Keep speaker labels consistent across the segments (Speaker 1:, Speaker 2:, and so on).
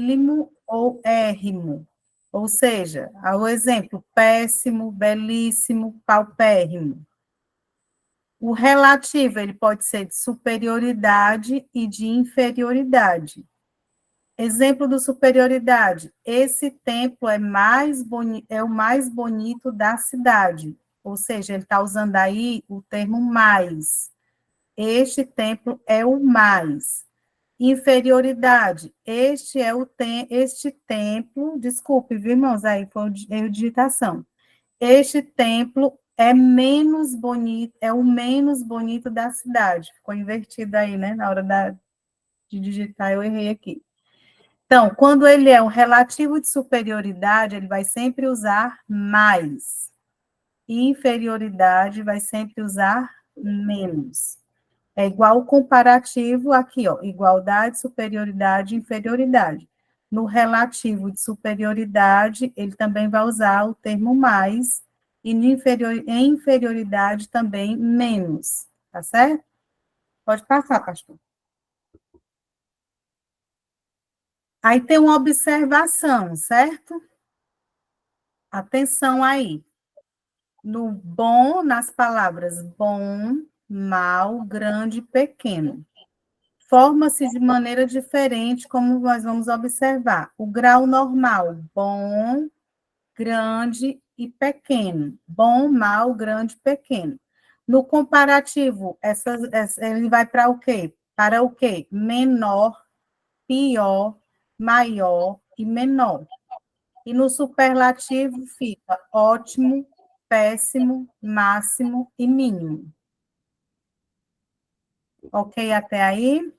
Speaker 1: bélimo ou érrimo. Ou seja, o exemplo, péssimo, belíssimo, paupérrimo. O relativo, ele pode ser de superioridade e de inferioridade. Exemplo do superioridade, esse templo é o mais bonito da cidade. Ou seja, ele está usando aí o termo mais. Este templo é o mais. Inferioridade, este templo, desculpe, viu, irmãos, aí foi erro de digitação. Este templo é menos bonito, é o menos bonito da cidade. Ficou invertido aí, né? Na hora de digitar, eu errei aqui. Então, quando ele é um relativo de superioridade, ele vai sempre usar mais. Inferioridade vai sempre usar menos. É igual o comparativo aqui, ó, igualdade, superioridade, inferioridade. No relativo de superioridade, ele também vai usar o termo mais, e em inferioridade também menos, tá certo? Pode passar, pastor. Aí tem uma observação, certo? Atenção aí. No bom, nas palavras bom, mal, grande, pequeno. Forma-se de maneira diferente, como nós vamos observar. O grau normal, bom, grande e pequeno. Bom, mal, grande, pequeno. No comparativo, ele vai para o quê? Para o quê? Menor, pior, maior e menor. E no superlativo fica ótimo, péssimo, máximo e mínimo. Ok até aí?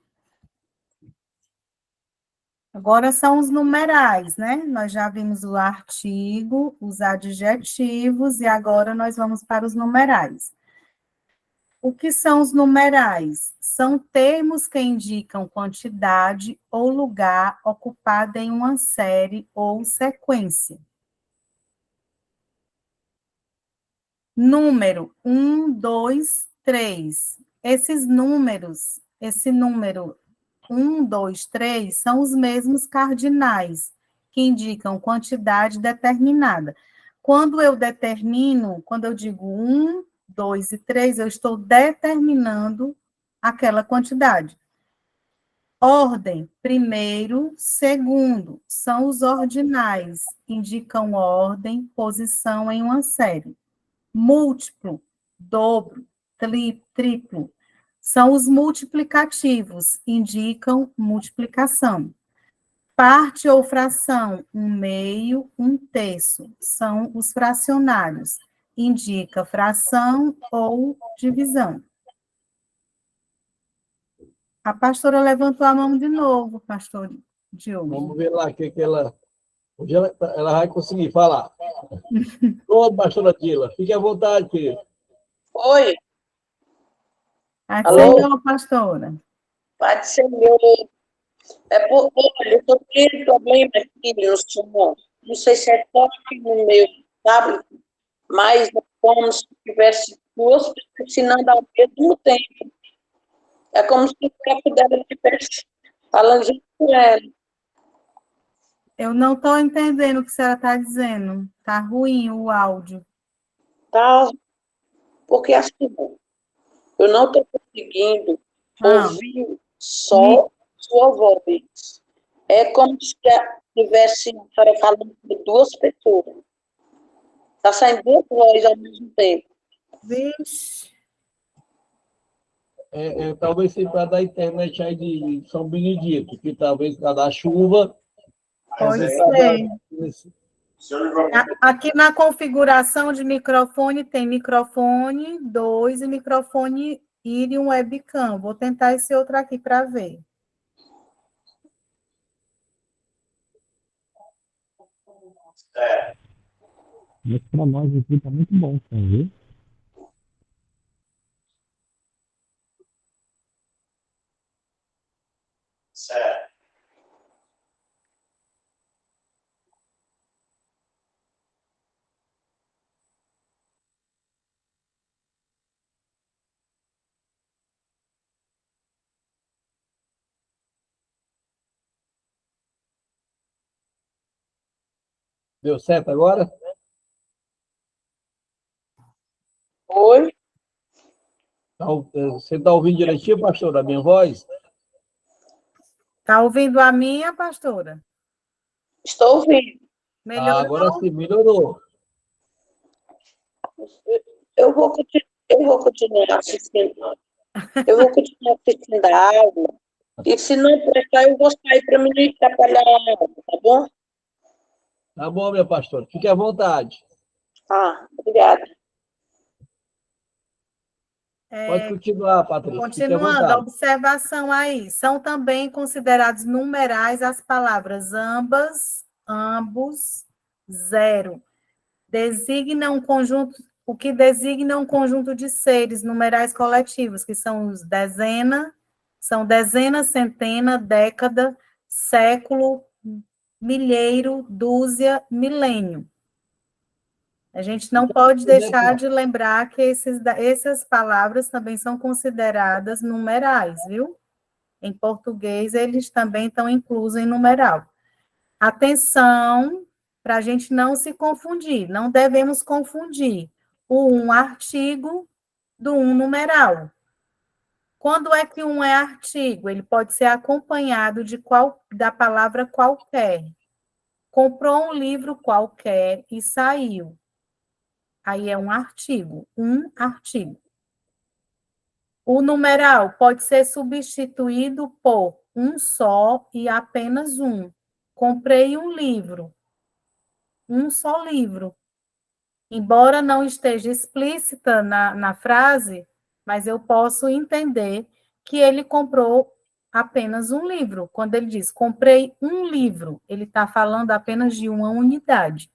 Speaker 1: Agora são os numerais, né? Nós já vimos o artigo, os adjetivos, e agora nós vamos para os numerais. O que são os numerais? São termos que indicam quantidade ou lugar ocupado em uma série ou sequência. Número 1, 2, 3. Esses números, esse número 1, 2, 3 são os mesmos cardinais, que indicam quantidade determinada. Quando eu determino, quando eu digo 1, 2 e 3, eu estou determinando aquela quantidade. Ordem, primeiro, segundo, são os ordinais, indicam ordem, posição em uma série. Múltiplo, dobro, triplo, são os multiplicativos, indicam multiplicação. Parte ou fração, um meio, um terço, são os fracionários, indica fração ou divisão. A pastora levantou a mão de novo, pastor Diogo.
Speaker 2: Vamos ver lá o que ela... Hoje ela vai conseguir falar. Ô, pastora Tila, fique à vontade, querido.
Speaker 3: Oi.
Speaker 1: Senhor, pastora.
Speaker 3: Pode ser meu. Olha, eu estou tendo problema aqui no som. Não sei se é toque no meu tablet, mas é como se tivesse duas pessoas ensinando ao mesmo tempo. É como se o tempo dela estivesse falando junto com ela.
Speaker 1: Eu não estou entendendo o que a senhora está dizendo. Está ruim o áudio.
Speaker 3: Tá, porque assim, eu não estou conseguindo ouvir só sua voz. É como se estivesse falando de duas pessoas. Está saindo duas vozes ao mesmo tempo.
Speaker 1: Vixe.
Speaker 2: Talvez seja para da internet aí de São Benedito, que talvez para dar chuva.
Speaker 1: Pode ser. Aqui na configuração de microfone tem microfone 2 e microfone e um webcam. Vou tentar esse outro aqui para ver.
Speaker 4: Mas para nós aqui está muito bom, viu?
Speaker 3: Certo.
Speaker 2: Deu certo agora?
Speaker 3: Oi?
Speaker 2: Você está ouvindo direitinho, pastor, a minha voz?
Speaker 1: Está ouvindo a minha, pastora?
Speaker 3: Estou ouvindo.
Speaker 2: Agora
Speaker 1: Melhorou?
Speaker 2: sim, melhorou.
Speaker 3: Eu vou continuar assistindo. Eu vou continuar assistindo a aula. E se não prestar, eu vou sair para me não atrapalhar a aula, tá bom?
Speaker 2: Tá bom, minha pastora. Fique à vontade.
Speaker 3: Obrigada.
Speaker 2: Pode continuar, Patrícia. Fique à
Speaker 1: Continuando, a
Speaker 2: vontade.
Speaker 1: observação aí. São também considerados numerais as palavras ambas, ambos, zero. Designa um conjunto, o que designa um conjunto de seres numerais coletivos, que são os dezena, centena, década, século, milheiro, dúzia, milênio. A gente não pode deixar de lembrar que essas palavras também são consideradas numerais, viu? Em português, eles também estão inclusos em numeral. Atenção, para a gente não se confundir, não devemos confundir o um artigo do um numeral. Quando é que um é artigo? Ele pode ser acompanhado da palavra qualquer. Comprou um livro qualquer e saiu. Aí é um artigo. O numeral pode ser substituído por um só e apenas um. Comprei um livro. Um só livro. Embora não esteja explícita na frase, mas eu posso entender que ele comprou apenas um livro. Quando ele diz, comprei um livro, ele está falando apenas de uma unidade.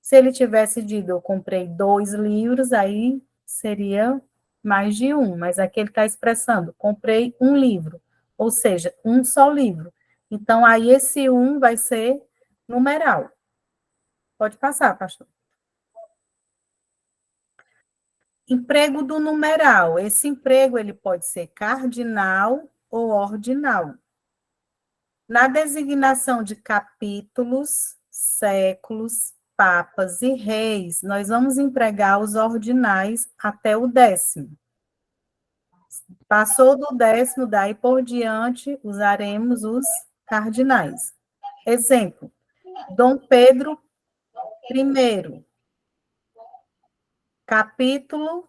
Speaker 1: Se ele tivesse dito, eu comprei 2 livros, aí seria mais de um, mas aqui ele está expressando, comprei um livro, ou seja, um só livro. Então, aí esse um vai ser numeral. Pode passar, pastor. Emprego do numeral. Esse emprego ele pode ser cardinal ou ordinal. Na designação de capítulos, séculos, papas e reis, nós vamos empregar os ordinais até o 10º. Passou do 10º, daí por diante, usaremos os cardinais. Exemplo, Dom Pedro I, capítulo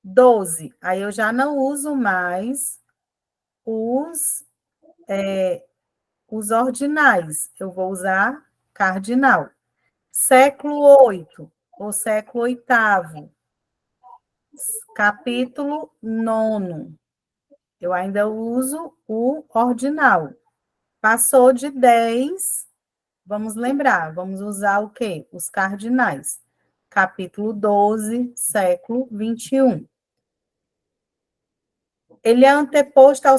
Speaker 1: 12. Aí eu já não uso mais os ordinais, eu vou usar cardinal. Século 8, ou século 8º, capítulo 9. Eu ainda uso o ordinal. Passou de 10, vamos lembrar, vamos usar o quê? Os cardinais. Capítulo 12, século 21. Ele é anteposto ao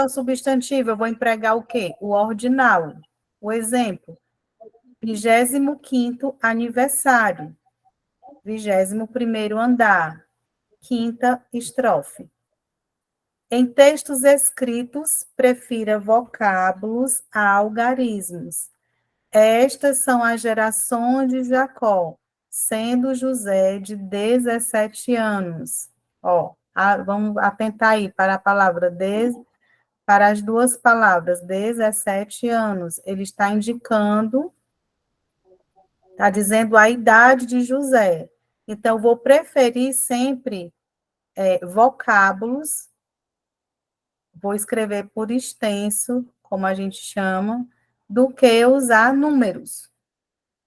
Speaker 1: substantivo, eu vou empregar o quê? O ordinal. O exemplo, 25º aniversário, 21º andar, quinta estrofe. Em textos escritos, prefira vocábulos a algarismos. Estas são as gerações de Jacó, sendo José de 17 anos. Vamos atentar aí para a palavra para as duas palavras, 17 anos. Ele está indicando, está dizendo a idade de José. Então, vou preferir sempre vocábulos, vou escrever por extenso, como a gente chama, do que usar números.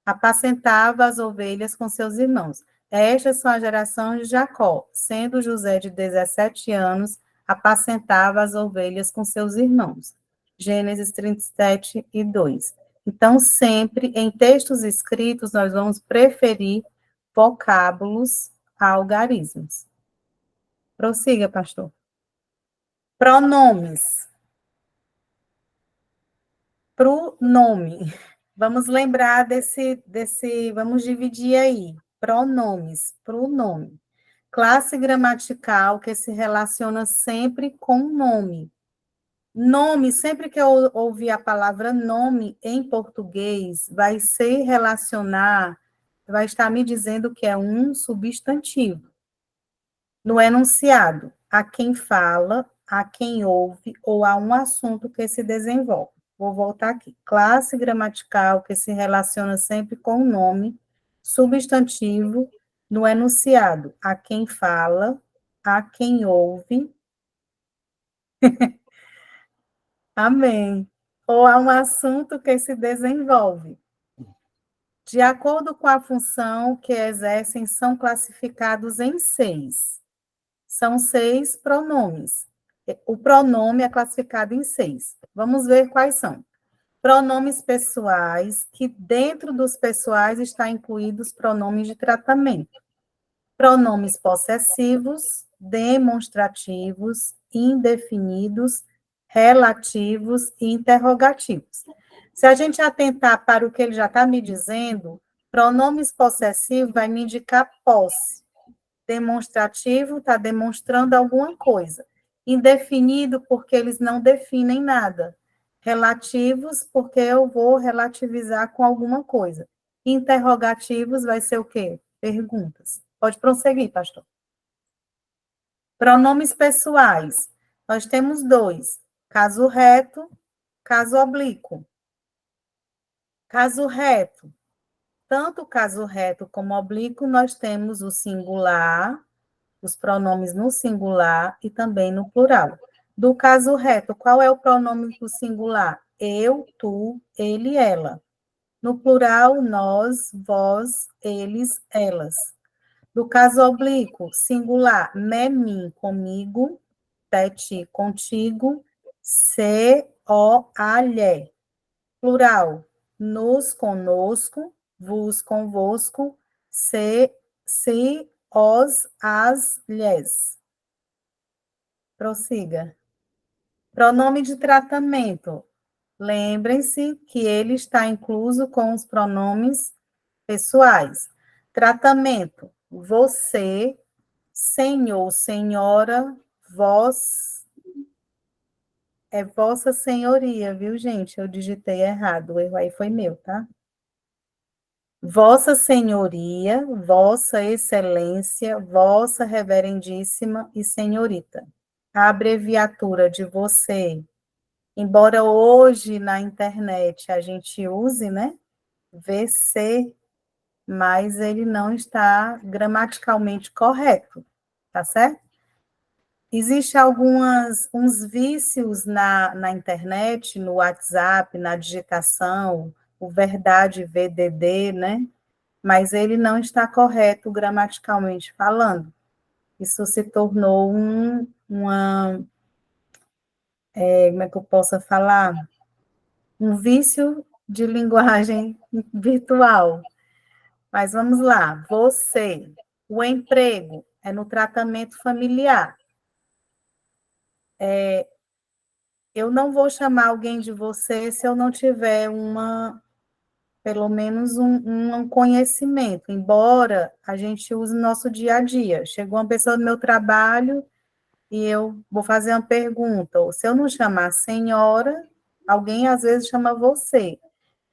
Speaker 1: Apacentava as ovelhas com seus irmãos. Estas são as gerações de Jacó, sendo José de 17 anos, apacentava as ovelhas com seus irmãos. Gênesis 37 e 2. Então, sempre em textos escritos, nós vamos preferir vocábulos a algarismos. Prossiga, pastor. Pronomes. Pronome. Vamos lembrar vamos dividir aí. Pronomes, pronome. Classe gramatical que se relaciona sempre com o nome. Nome, sempre que eu ouvir a palavra nome em português, vai se relacionar, vai estar me dizendo que é um substantivo. No enunciado, a quem fala, a quem ouve ou a um assunto que se desenvolve. Vou voltar aqui. Classe gramatical que se relaciona sempre com o nome, substantivo, no enunciado, a quem fala, a quem ouve, amém, ou a um assunto que se desenvolve. De acordo com a função que exercem, são classificados em 6. São 6 pronomes. O pronome é classificado em 6. Vamos ver quais são. Pronomes pessoais, que dentro dos pessoais está incluídos pronomes de tratamento. Pronomes possessivos, demonstrativos, indefinidos, relativos e interrogativos. Se a gente atentar para o que ele já está me dizendo, pronomes possessivos vai me indicar posse. Demonstrativo está demonstrando alguma coisa. Indefinido, porque eles não definem nada. Relativos, porque eu vou relativizar com alguma coisa. Interrogativos vai ser o quê? Perguntas. Pode prosseguir, pastor. Pronomes pessoais. Nós temos 2. Caso reto, caso oblíquo. Caso reto. Tanto o caso reto como oblíquo, nós temos o singular, os pronomes no singular e também no plural. Do caso reto, qual é o pronome do singular? Eu, tu, ele, ela. No plural, nós, vós, eles, elas. Do caso oblíquo, singular, me, mim, comigo, te, ti, contigo, se, o, a, lhe. Plural, nos, conosco, vos, convosco, se, os, as, lhes. Prossiga. Pronome de tratamento. Lembrem-se que ele está incluso com os pronomes pessoais. Tratamento. Você, senhor, senhora, vós. É vossa senhoria, viu, gente? Eu digitei errado, o erro aí foi meu, tá? Vossa Senhoria, Vossa Excelência, Vossa Reverendíssima e Senhorita. A abreviatura de você, embora hoje na internet a gente use, né? VC, mas ele não está gramaticalmente correto, tá certo? Existem uns vícios na internet, no WhatsApp, na digitação, o verdade VDD, né? Mas ele não está correto gramaticalmente falando. Isso se tornou como é que eu posso falar? Um vício de linguagem virtual. Mas vamos lá, você, o emprego é no tratamento familiar. Eu não vou chamar alguém de você se eu não tiver pelo menos um conhecimento, embora a gente use no nosso dia a dia. Chegou uma pessoa do meu trabalho e eu vou fazer uma pergunta, ou se eu não chamar senhora, alguém às vezes chama você.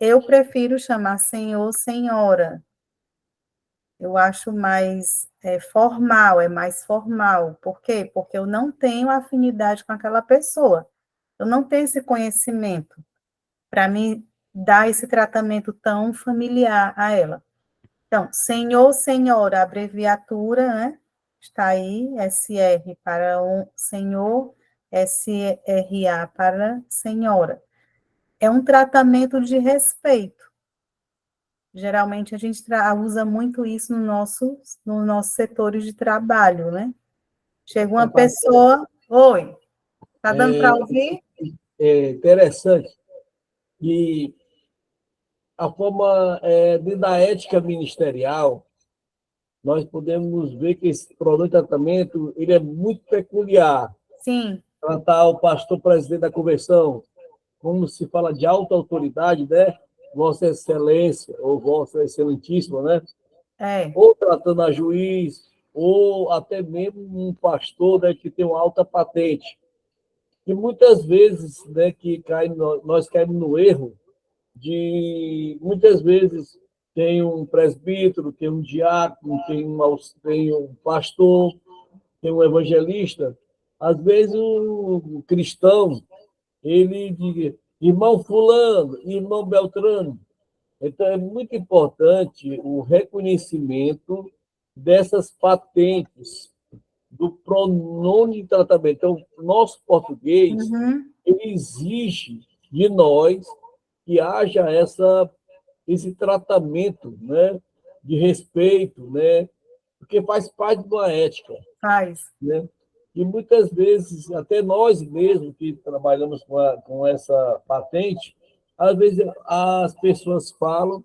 Speaker 1: Eu prefiro chamar senhor, senhora. Eu acho mais formal, é mais formal. Por quê? Porque eu não tenho afinidade com aquela pessoa. Eu não tenho esse conhecimento para me dar esse tratamento tão familiar a ela. Então, senhor, senhora, a abreviatura, né? Está aí, SR para um senhor, SRA para senhora. É um tratamento de respeito. Geralmente a gente usa muito isso nos nossos setores de trabalho, né? Chega uma pessoa, oi, tá dando para ouvir?
Speaker 2: É interessante que a forma da ética ministerial, nós podemos ver que esse problema de tratamento ele é muito peculiar.
Speaker 1: Sim.
Speaker 2: Tratar o pastor presidente da convenção, como se fala de alta autoridade, né? Vossa Excelência, ou Vossa Excelentíssima, né? Ou tratando a juiz, ou até mesmo um pastor, né, que tem uma alta patente. E muitas vezes, né, nós caímos no erro de, muitas vezes, tem um presbítero, tem um diácono, tem um pastor, tem um evangelista. Às vezes, o cristão, ele diz, irmão fulano, irmão Beltrano. Então, é muito importante o reconhecimento dessas patentes do pronome de tratamento. Então, o nosso português,
Speaker 1: Uhum.
Speaker 2: ele exige de nós que haja esse tratamento, né, de respeito, né, porque faz parte de uma ética,
Speaker 1: Faz.
Speaker 2: né? E muitas vezes, até nós mesmos que trabalhamos com essa patente, às vezes as pessoas falam,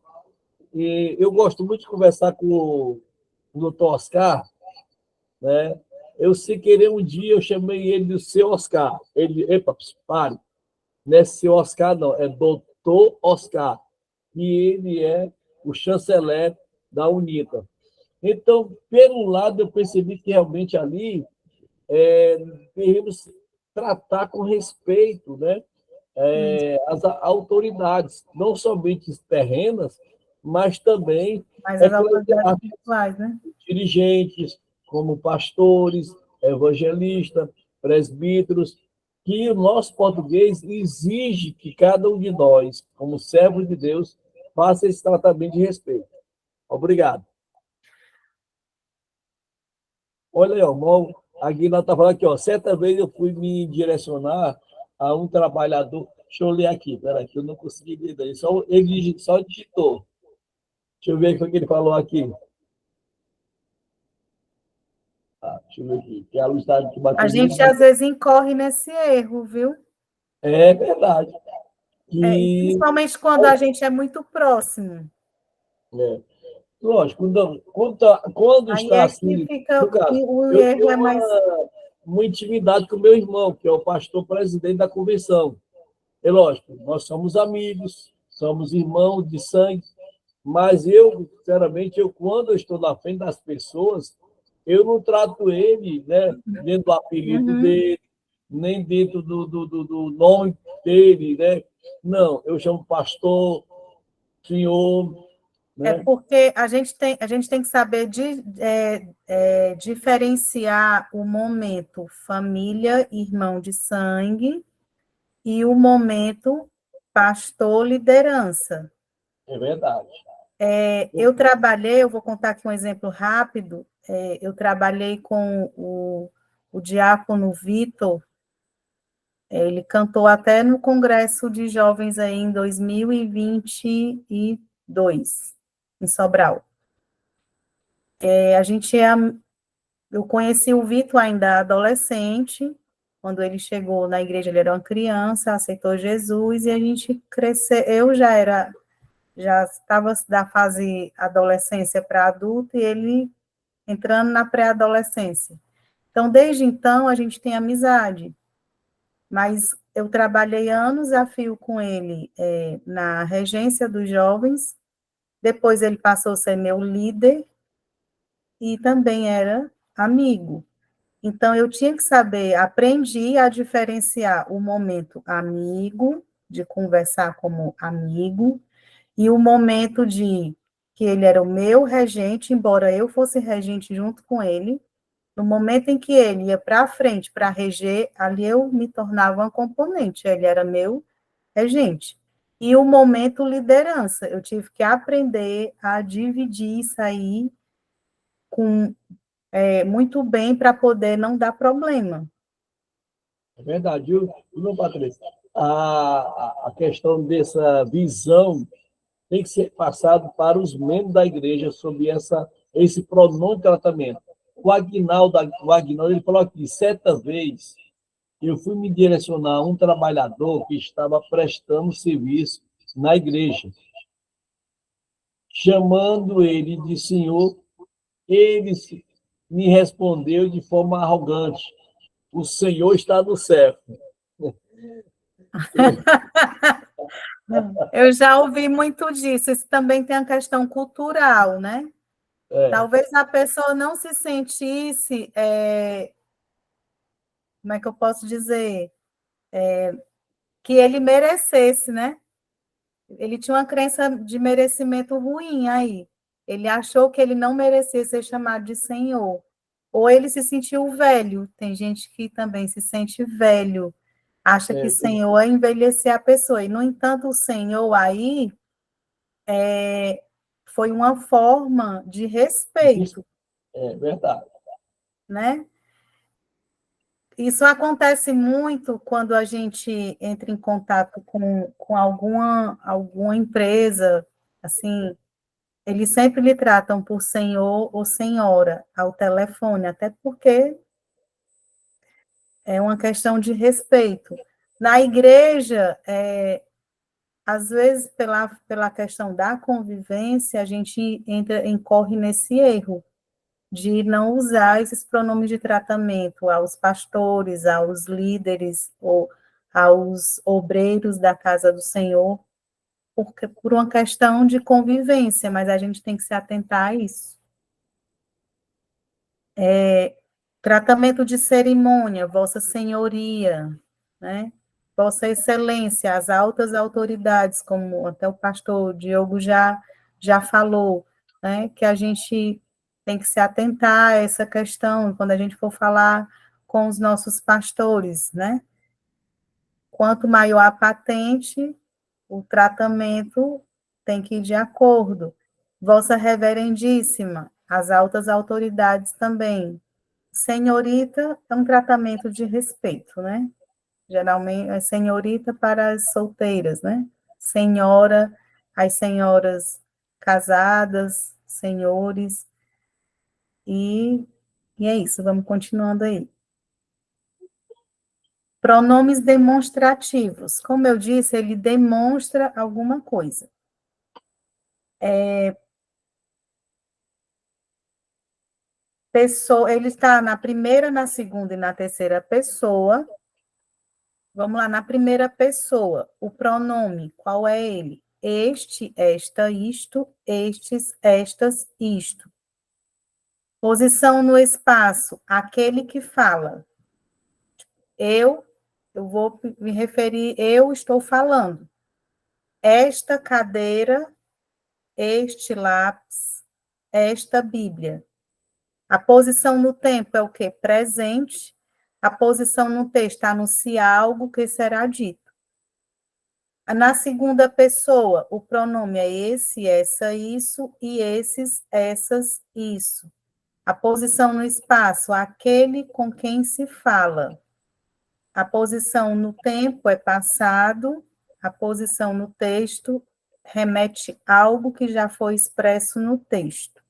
Speaker 2: e eu gosto muito de conversar com o doutor Oscar, né? Eu, sem querer, um dia eu chamei ele de seu Oscar. Ele, epa, pare, não é seu Oscar, não, é doutor Oscar. E ele é o chanceler da UNITA. Então, pelo lado, eu percebi que realmente ali devemos tratar com respeito, né? As autoridades, não somente terrenas, mas também
Speaker 1: Mas as autoridades
Speaker 2: eclesiásticas,
Speaker 1: espirituais, né?
Speaker 2: dirigentes, como pastores, evangelistas, presbíteros, que o nosso português exige que cada um de nós, como servos de Deus, faça esse tratamento de respeito. Obrigado. Olha aí, irmão, a Guina está falando aqui, ó, certa vez eu fui me direcionar a um trabalhador, deixa eu ler aqui, peraí, que eu não consegui ler, ele só digitou. Deixa eu ver o que ele falou aqui. Deixa eu ver aqui, que a luz está
Speaker 1: A
Speaker 2: batendo
Speaker 1: gente,
Speaker 2: muito.
Speaker 1: às vezes, incorre nesse erro, viu?
Speaker 2: É verdade.
Speaker 1: E
Speaker 2: E,
Speaker 1: principalmente quando a gente é muito próximo.
Speaker 2: é, lógico, quando
Speaker 1: Aí
Speaker 2: está
Speaker 1: é que
Speaker 2: assim,
Speaker 1: fica,
Speaker 2: no caso,
Speaker 1: o
Speaker 2: eu
Speaker 1: erro
Speaker 2: tenho
Speaker 1: é mais.
Speaker 2: uma intimidade com o meu irmão, que é o pastor presidente da convenção. É lógico, nós somos amigos, somos irmãos de sangue, mas eu, sinceramente, quando eu estou na frente das pessoas, eu não trato ele, né, dentro do apelido
Speaker 1: Uhum.
Speaker 2: dele, nem dentro do nome dele, né? Não, eu chamo pastor, senhor,
Speaker 1: É
Speaker 2: né?
Speaker 1: porque a gente tem que saber diferenciar o momento família, irmão de sangue, e o momento pastor, liderança.
Speaker 2: É verdade.
Speaker 1: Eu vou contar aqui um exemplo rápido. Eu trabalhei com o diácono Vitor. Ele cantou até no Congresso de Jovens aí em 2022, em Sobral. Eu conheci o Vitor ainda adolescente. Quando ele chegou na igreja, ele era uma criança, aceitou Jesus, e a gente cresceu. Eu já estava da fase adolescência para adulto, e ele entrando na pré-adolescência. Então, desde então, a gente tem amizade. Mas eu trabalhei anos a fio com ele na regência dos jovens. Depois ele passou a ser meu líder e também era amigo. Então eu tinha que saber, aprendi a diferenciar o momento amigo, de conversar como amigo, e o momento de que ele era o meu regente, embora eu fosse regente junto com ele. No momento em que ele ia para frente para reger, ali eu me tornava uma componente, ele era meu regente. E o momento liderança, eu tive que aprender a dividir isso aí muito bem para poder não dar problema.
Speaker 2: É verdade, viu, Patrícia? A questão dessa visão tem que ser passado para os membros da igreja sobre esse pronome de tratamento. O Aguinaldo, ele falou aqui, certa vez, eu fui me direcionar a um trabalhador que estava prestando serviço na igreja, chamando ele de senhor, ele me respondeu de forma arrogante, o senhor está no céu.
Speaker 1: Eu já ouvi muito disso, isso também tem a questão cultural, né?
Speaker 2: É,
Speaker 1: Talvez a pessoa não se sentisse, como é que eu posso dizer? que ele merecesse, né? Ele tinha uma crença de merecimento ruim aí. Ele achou que ele não merecia ser chamado de Senhor. Ou ele se sentiu velho. Tem gente que também se sente velho, acha que Senhor é envelhecer a pessoa. E, no entanto, o Senhor aí foi uma forma de respeito,
Speaker 2: É verdade.
Speaker 1: né? Isso acontece muito quando a gente entra em contato com alguma empresa, assim, eles sempre lhe tratam por senhor ou senhora ao telefone, até porque é uma questão de respeito. Na igreja, às vezes, pela questão da convivência, a gente incorre nesse erro de não usar esses pronomes de tratamento aos pastores, aos líderes ou aos obreiros da casa do Senhor, por uma questão de convivência, mas a gente tem que se atentar a isso. Tratamento de cerimônia, Vossa Senhoria, né? Vossa Excelência, as altas autoridades, como até o pastor Diogo já falou, né? Que a gente tem que se atentar a essa questão quando a gente for falar com os nossos pastores, né? Quanto maior a patente, o tratamento tem que ir de acordo. Vossa Reverendíssima, as altas autoridades também. Senhorita é um tratamento de respeito, né? Geralmente é senhorita para as solteiras, né? Senhora, as senhoras casadas, senhores, e, e é isso, vamos continuando aí. Pronomes demonstrativos. Como eu disse, ele demonstra alguma coisa. Pessoa, ele está na primeira, na segunda e na terceira pessoa. Vamos lá, na primeira pessoa, o pronome, qual é ele? Este, esta, isto, estes, estas, isto. Posição no espaço, aquele que fala. Eu vou me referir, eu estou falando. Esta cadeira, este lápis, esta Bíblia. A posição no tempo é o quê? Presente. A posição no texto anuncia algo que será dito. Na segunda pessoa, o pronome é esse, essa, isso, e esses, essas, isso. A posição no espaço, aquele com quem se fala. A posição no tempo é passado. A posição no texto remete a algo que já foi expresso no texto.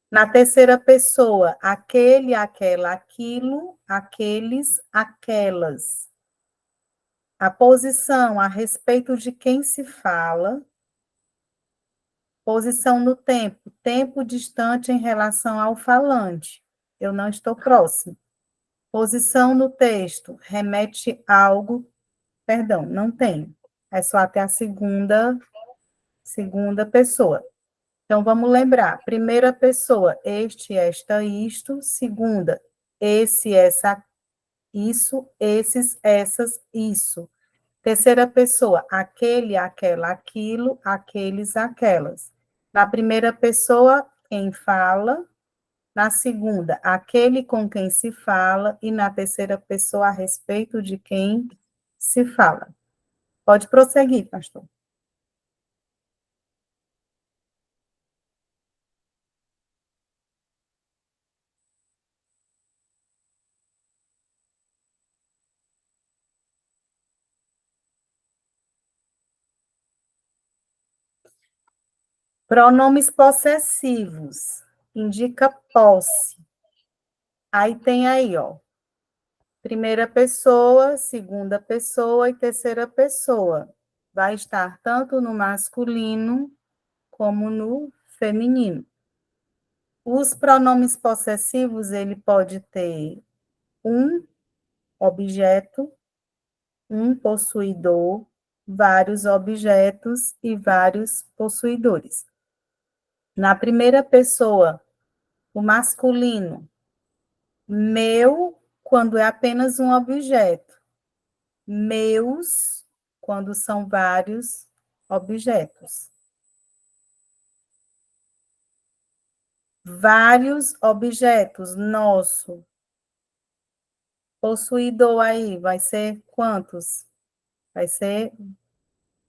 Speaker 1: Na terceira pessoa, aquele, aquela, aquilo, aqueles, aquelas. A posição a respeito de quem se fala. Posição no tempo, tempo distante em relação ao falante. Eu não estou próximo. Posição no texto, remete a algo, perdão, não tem. É só até a segunda pessoa. Então, vamos lembrar. Primeira pessoa, este, esta, isto. Segunda, esse, essa, isso. Esses, essas, isso. Terceira pessoa, aquele, aquela, aquilo, aqueles, aquelas. Na primeira pessoa, quem fala. Na segunda, aquele com quem se fala. E na terceira pessoa, a respeito de quem se fala. Pode prosseguir, pastor. Pronomes possessivos. Indica posse. Aí tem aí, ó. Primeira pessoa, segunda pessoa e terceira pessoa. Vai estar tanto no masculino como no feminino. Os pronomes possessivos, ele pode ter um objeto, um possuidor, vários objetos e vários possuidores. Na primeira pessoa, o masculino, meu, quando é apenas um objeto. meus, quando são vários objetos. Vários objetos, nosso. Possuidor aí, vai ser quantos? Vai ser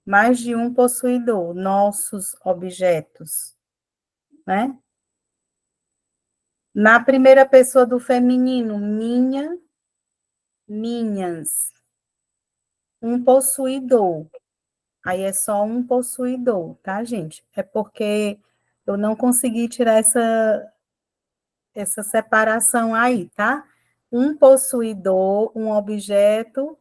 Speaker 1: mais de um possuidor, nossos objetos, né? Na primeira pessoa do feminino, minha, minhas. Um possuidor. Aí é só um possuidor, tá, gente? É porque eu não consegui tirar essa separação aí, tá? Um possuidor, um objeto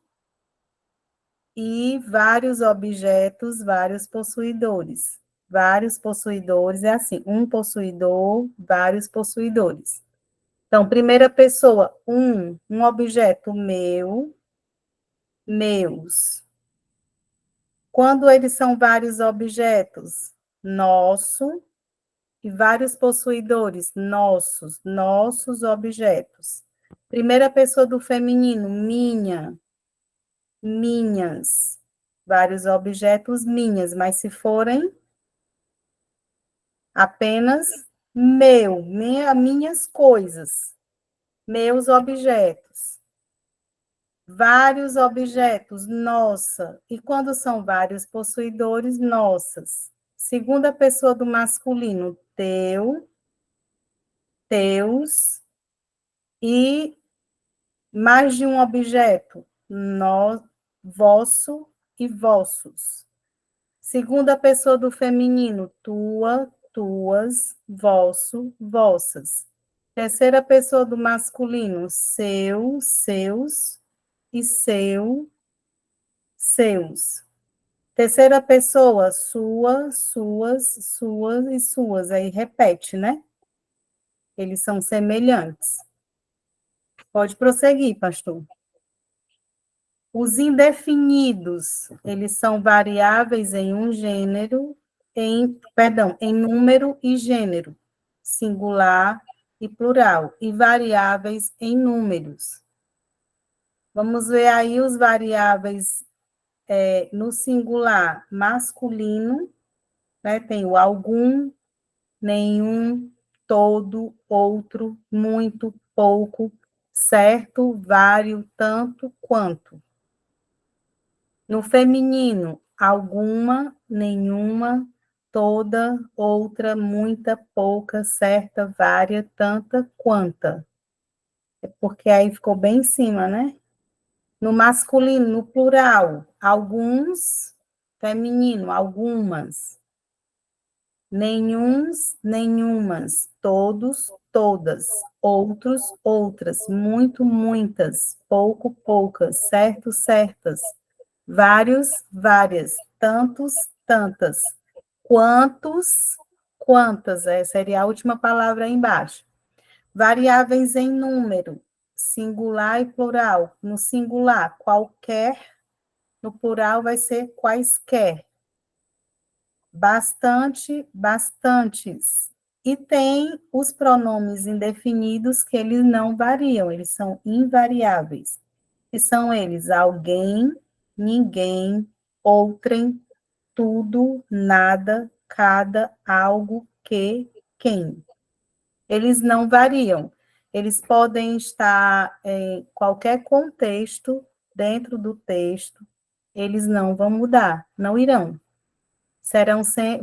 Speaker 1: e vários objetos, vários possuidores. Vários possuidores é assim, um possuidor, vários possuidores. Então, primeira pessoa, um objeto meu, meus. Quando eles são vários objetos, nosso, e vários possuidores, nossos, nossos objetos. Primeira pessoa do feminino, minha, minhas. Vários objetos, minhas, mas se forem apenas minhas coisas, meus objetos. Vários objetos, nossa. E quando são vários possuidores, nossas. Segunda pessoa do masculino, teu, teus. E mais de um objeto, vosso e vossos. Segunda pessoa do feminino, tua, tuas, vosso, vossas. Terceira pessoa do masculino, seu, seus e seu, seus. Terceira pessoa, sua, suas, suas e suas. Aí repete, né? Eles são semelhantes. Pode prosseguir, pastor. Os indefinidos, eles são variáveis em um gênero, em número e gênero, singular e plural, e variáveis em números. Vamos ver aí os variáveis no singular masculino, né? Tem o algum, nenhum, todo, outro, muito, pouco, certo, vário, tanto, quanto. No feminino, alguma, nenhuma, toda, outra, muita, pouca, certa, vária, tanta, quanta. É porque aí ficou bem em cima, né? No masculino, no plural, alguns, feminino, algumas. Nenhuns, nenhumas, todos, todas, outros, outras, muito, muitas, pouco, poucas, certo, certas, vários, várias, tantos, tantas, quantos, quantas, seria a última palavra aí embaixo. Variáveis em número, singular e plural. No singular, qualquer, no plural vai ser quaisquer. Bastante, bastantes. E tem os pronomes indefinidos que eles não variam, eles são invariáveis. E são eles alguém, ninguém, outrem, tudo, nada, cada, algo, que, quem. Eles não variam. Eles podem estar em qualquer contexto, dentro do texto, eles não vão mudar, não irão.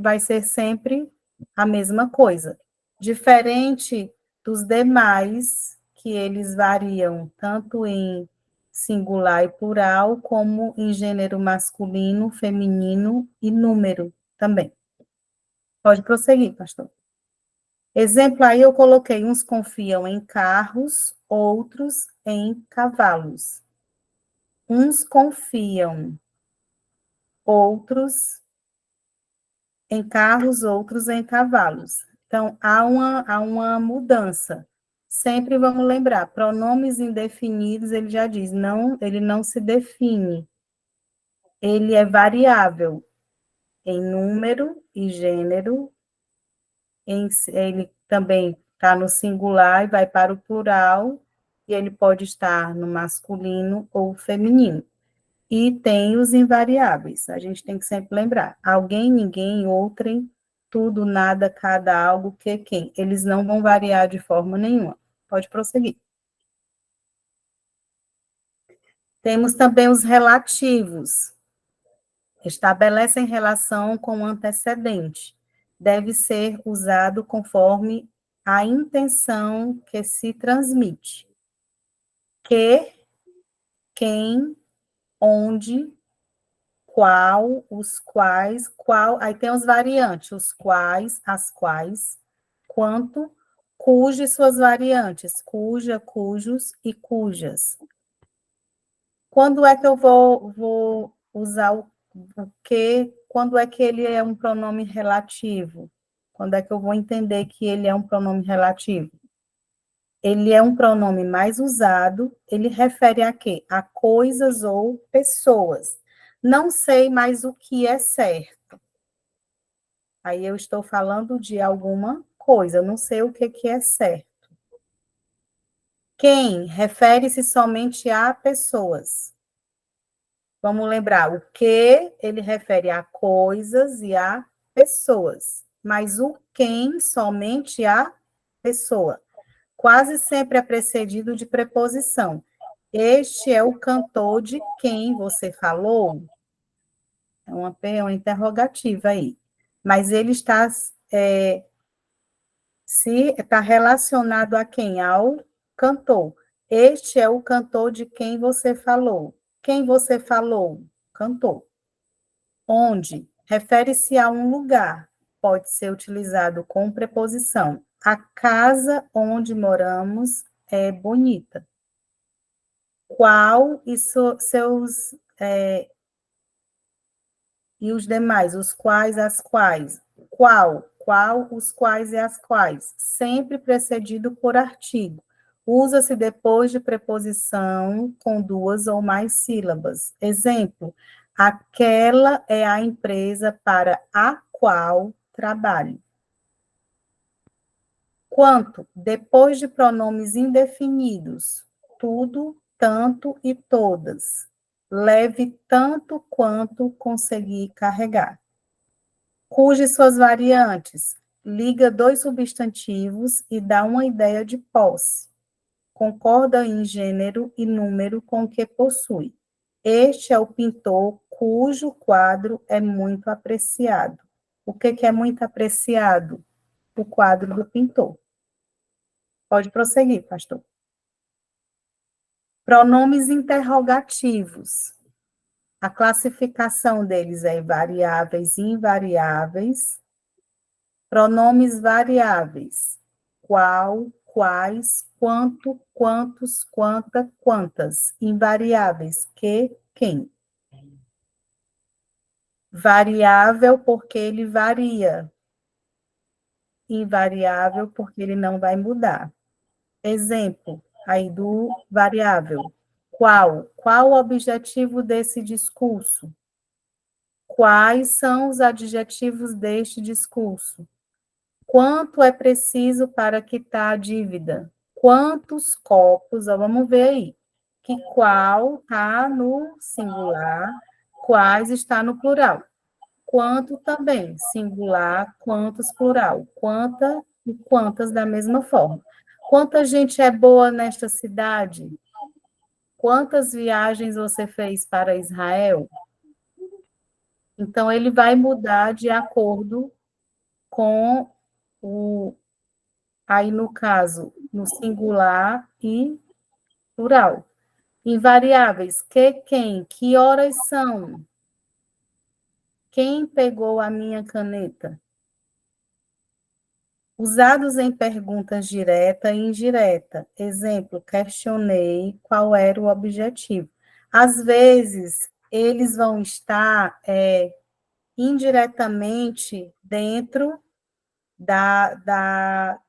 Speaker 1: Vai ser sempre a mesma coisa. Diferente dos demais, que eles variam tanto em singular e plural, como em gênero masculino, feminino e número também. Pode prosseguir, pastor. Exemplo aí eu coloquei, uns confiam em carros, outros em cavalos. Uns confiam, outros em carros, outros em cavalos. Então, há uma mudança. Sempre vamos lembrar, pronomes indefinidos, ele já diz, não, ele não se define. Ele é variável em número e gênero, ele também está no singular e vai para o plural, e ele pode estar no masculino ou feminino. E tem os invariáveis. A gente tem que sempre lembrar. Alguém, ninguém, outrem, tudo, nada, cada, algo, que, quem. Eles não vão variar de forma nenhuma. Pode prosseguir. Temos também os relativos. Estabelecem relação com o antecedente. Deve ser usado conforme a intenção que se transmite. Que, quem, onde, qual, os quais, qual, aí tem os variantes, os quais, as quais, quanto, cujo e suas variantes, cuja, cujos e cujas. Quando é que eu vou usar o que? Quando é que ele é um pronome relativo? Quando é que eu vou entender que ele é um pronome relativo? Ele é um pronome mais usado, ele refere a quê? A coisas ou pessoas. Não sei mais o que é certo. Aí eu estou falando de alguma coisa, não sei o que é certo. Quem refere-se somente a pessoas. Vamos lembrar, o que ele refere a coisas e a pessoas, mas o quem somente a pessoa. Quase sempre é precedido de preposição. Este é o cantor de quem você falou? É uma interrogativa aí. Mas ele está, se está relacionado a quem? Ao cantor. Este é o cantor de quem você falou. Quem você falou? Cantor. Onde? Refere-se a um lugar. Pode ser utilizado com preposição. A casa onde moramos é bonita. Qual e seus e os demais, os quais, as quais. Qual, os quais e as quais. Sempre precedido por artigo. Usa-se depois de preposição com duas ou mais sílabas. Exemplo, aquela é a empresa para a qual trabalho. Quanto, depois de pronomes indefinidos, tudo, tanto e todas. Leve tanto quanto conseguir carregar. Cuja suas variantes, liga dois substantivos e dá uma ideia de posse. Concorda em gênero e número com o que possui. Este é o pintor cujo quadro é muito apreciado. O que é muito apreciado? O quadro do pintor. Pode prosseguir, pastor. Pronomes interrogativos. A classificação deles é variáveis e invariáveis. Pronomes variáveis. Qual, quais, quanto, quantos, quanta, quantas. Invariáveis. Que, quem. Variável, porque ele varia. Invariável, porque ele não vai mudar. Exemplo, aí do variável. Qual? Qual o objetivo desse discurso? Quais são os adjetivos deste discurso? Quanto é preciso para quitar a dívida? Quantos copos? Ó, vamos ver aí. Que qual está no singular, quais está no plural. Quanto também, singular, quantos plural. Quanta e quantas da mesma forma. Quanta gente é boa nesta cidade? Quantas viagens você fez para Israel? Então, ele vai mudar de acordo com aí no caso, no singular e plural. Invariáveis, que, quem, que horas são? Quem pegou a minha caneta? Usados em perguntas direta e indireta. Exemplo, questionei qual era o objetivo. Às vezes, eles vão estar indiretamente dentro da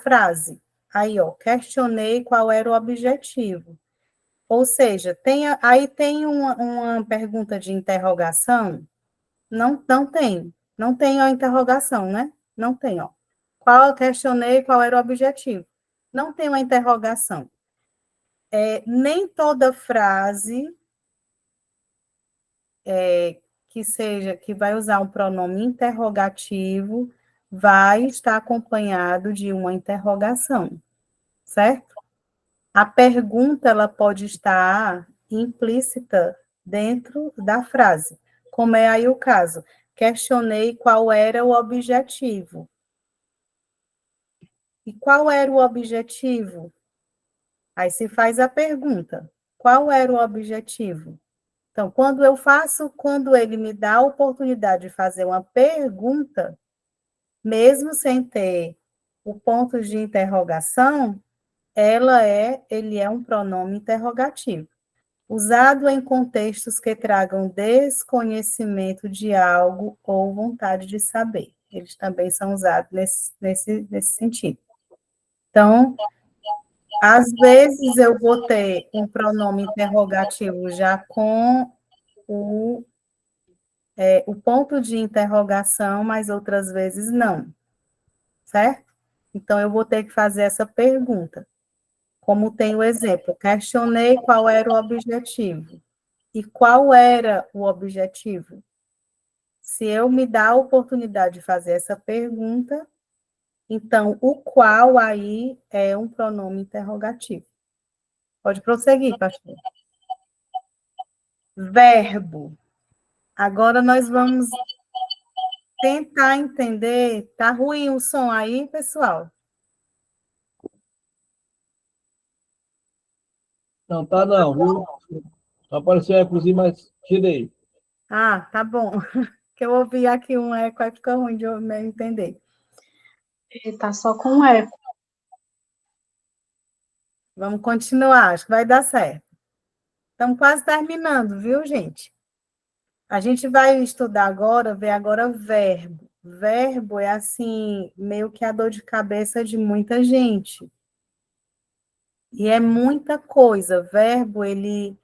Speaker 1: frase. Aí, ó, questionei qual era o objetivo. Ou seja, aí tem uma pergunta de interrogação? Não tem. Não tem a interrogação, né? Não tem, ó. Questionei qual era o objetivo. Não tem uma interrogação. Nem toda frase que vai usar um pronome interrogativo, vai estar acompanhado de uma interrogação, certo? A pergunta, ela pode estar implícita dentro da frase, como é aí o caso. Questionei qual era o objetivo. E qual era o objetivo? Aí se faz a pergunta, qual era o objetivo? Então, quando ele me dá a oportunidade de fazer uma pergunta, mesmo sem ter o ponto de interrogação, ele é um pronome interrogativo, usado em contextos que tragam desconhecimento de algo ou vontade de saber. Eles também são usados nesse sentido. Então, às vezes eu vou ter um pronome interrogativo já com o ponto de interrogação, mas outras vezes não, certo? Então, eu vou ter que fazer essa pergunta. Como tem o exemplo, questionei qual era o objetivo. E qual era o objetivo? Se eu me dar a oportunidade de fazer essa pergunta, então o qual aí é um pronome interrogativo. Pode prosseguir, pastor. Verbo. Agora nós vamos tentar entender. Tá ruim o som aí, pessoal?
Speaker 2: Não, tá não, viu? Apareceu ecozinho, mas tirei.
Speaker 1: Ah, tá bom. Que eu ouvi aqui um eco, aí fica ruim de eu me entender.
Speaker 5: Tá só com eco.
Speaker 1: Vamos continuar, acho que vai dar certo. Estamos quase terminando, viu, gente? A gente vai estudar agora, ver agora verbo. Verbo é assim, meio que a dor de cabeça de muita gente. E é muita coisa. Verbo, ele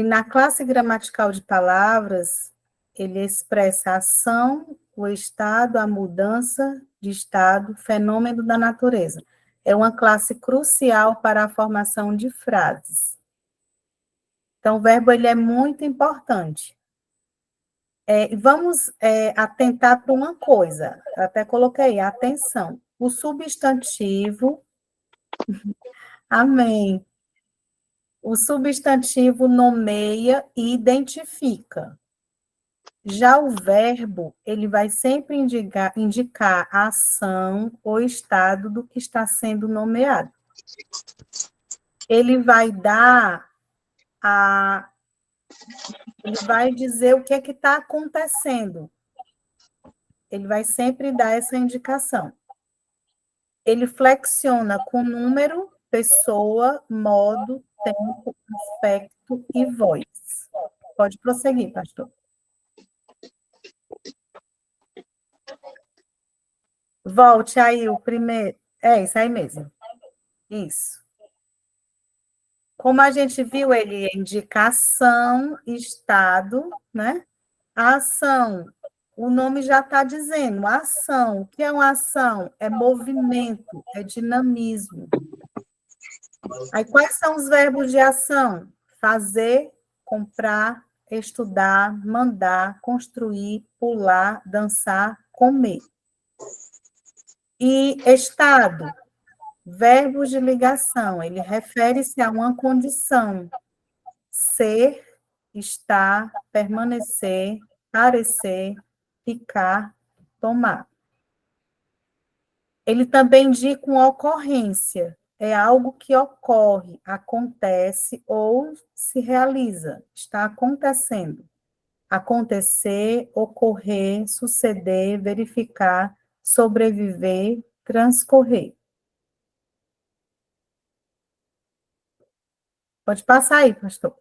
Speaker 1: na classe gramatical de palavras, ele expressa a ação, o estado, a mudança de estado, fenômeno da natureza. É uma classe crucial para a formação de frases. Então, o verbo ele é muito importante. Vamos atentar para uma coisa, até coloquei, atenção. O substantivo, amém. O substantivo nomeia e identifica. Já o verbo, ele vai sempre indicar a ação ou estado do que está sendo nomeado. Ele vai ele vai dizer o que é que está acontecendo. Ele vai sempre dar essa indicação. Ele flexiona com número, pessoa, modo, tempo, aspecto e voz. Pode prosseguir, pastor. Volte aí o primeiro. É isso aí mesmo. Isso. Como a gente viu, ele é indicação, estado, né? A ação, o nome já está dizendo, ação. O que é uma ação? É movimento, é dinamismo. Aí, quais são os verbos de ação? Fazer, comprar, estudar, mandar, construir, pular, dançar, comer. E estado, verbos de ligação, ele refere-se a uma condição. Ser, estar, permanecer, parecer, ficar, tomar. Ele também indica uma ocorrência. É algo que ocorre, acontece ou se realiza, está acontecendo. Acontecer, ocorrer, suceder, verificar, sobreviver, transcorrer. Pode passar aí, pastor.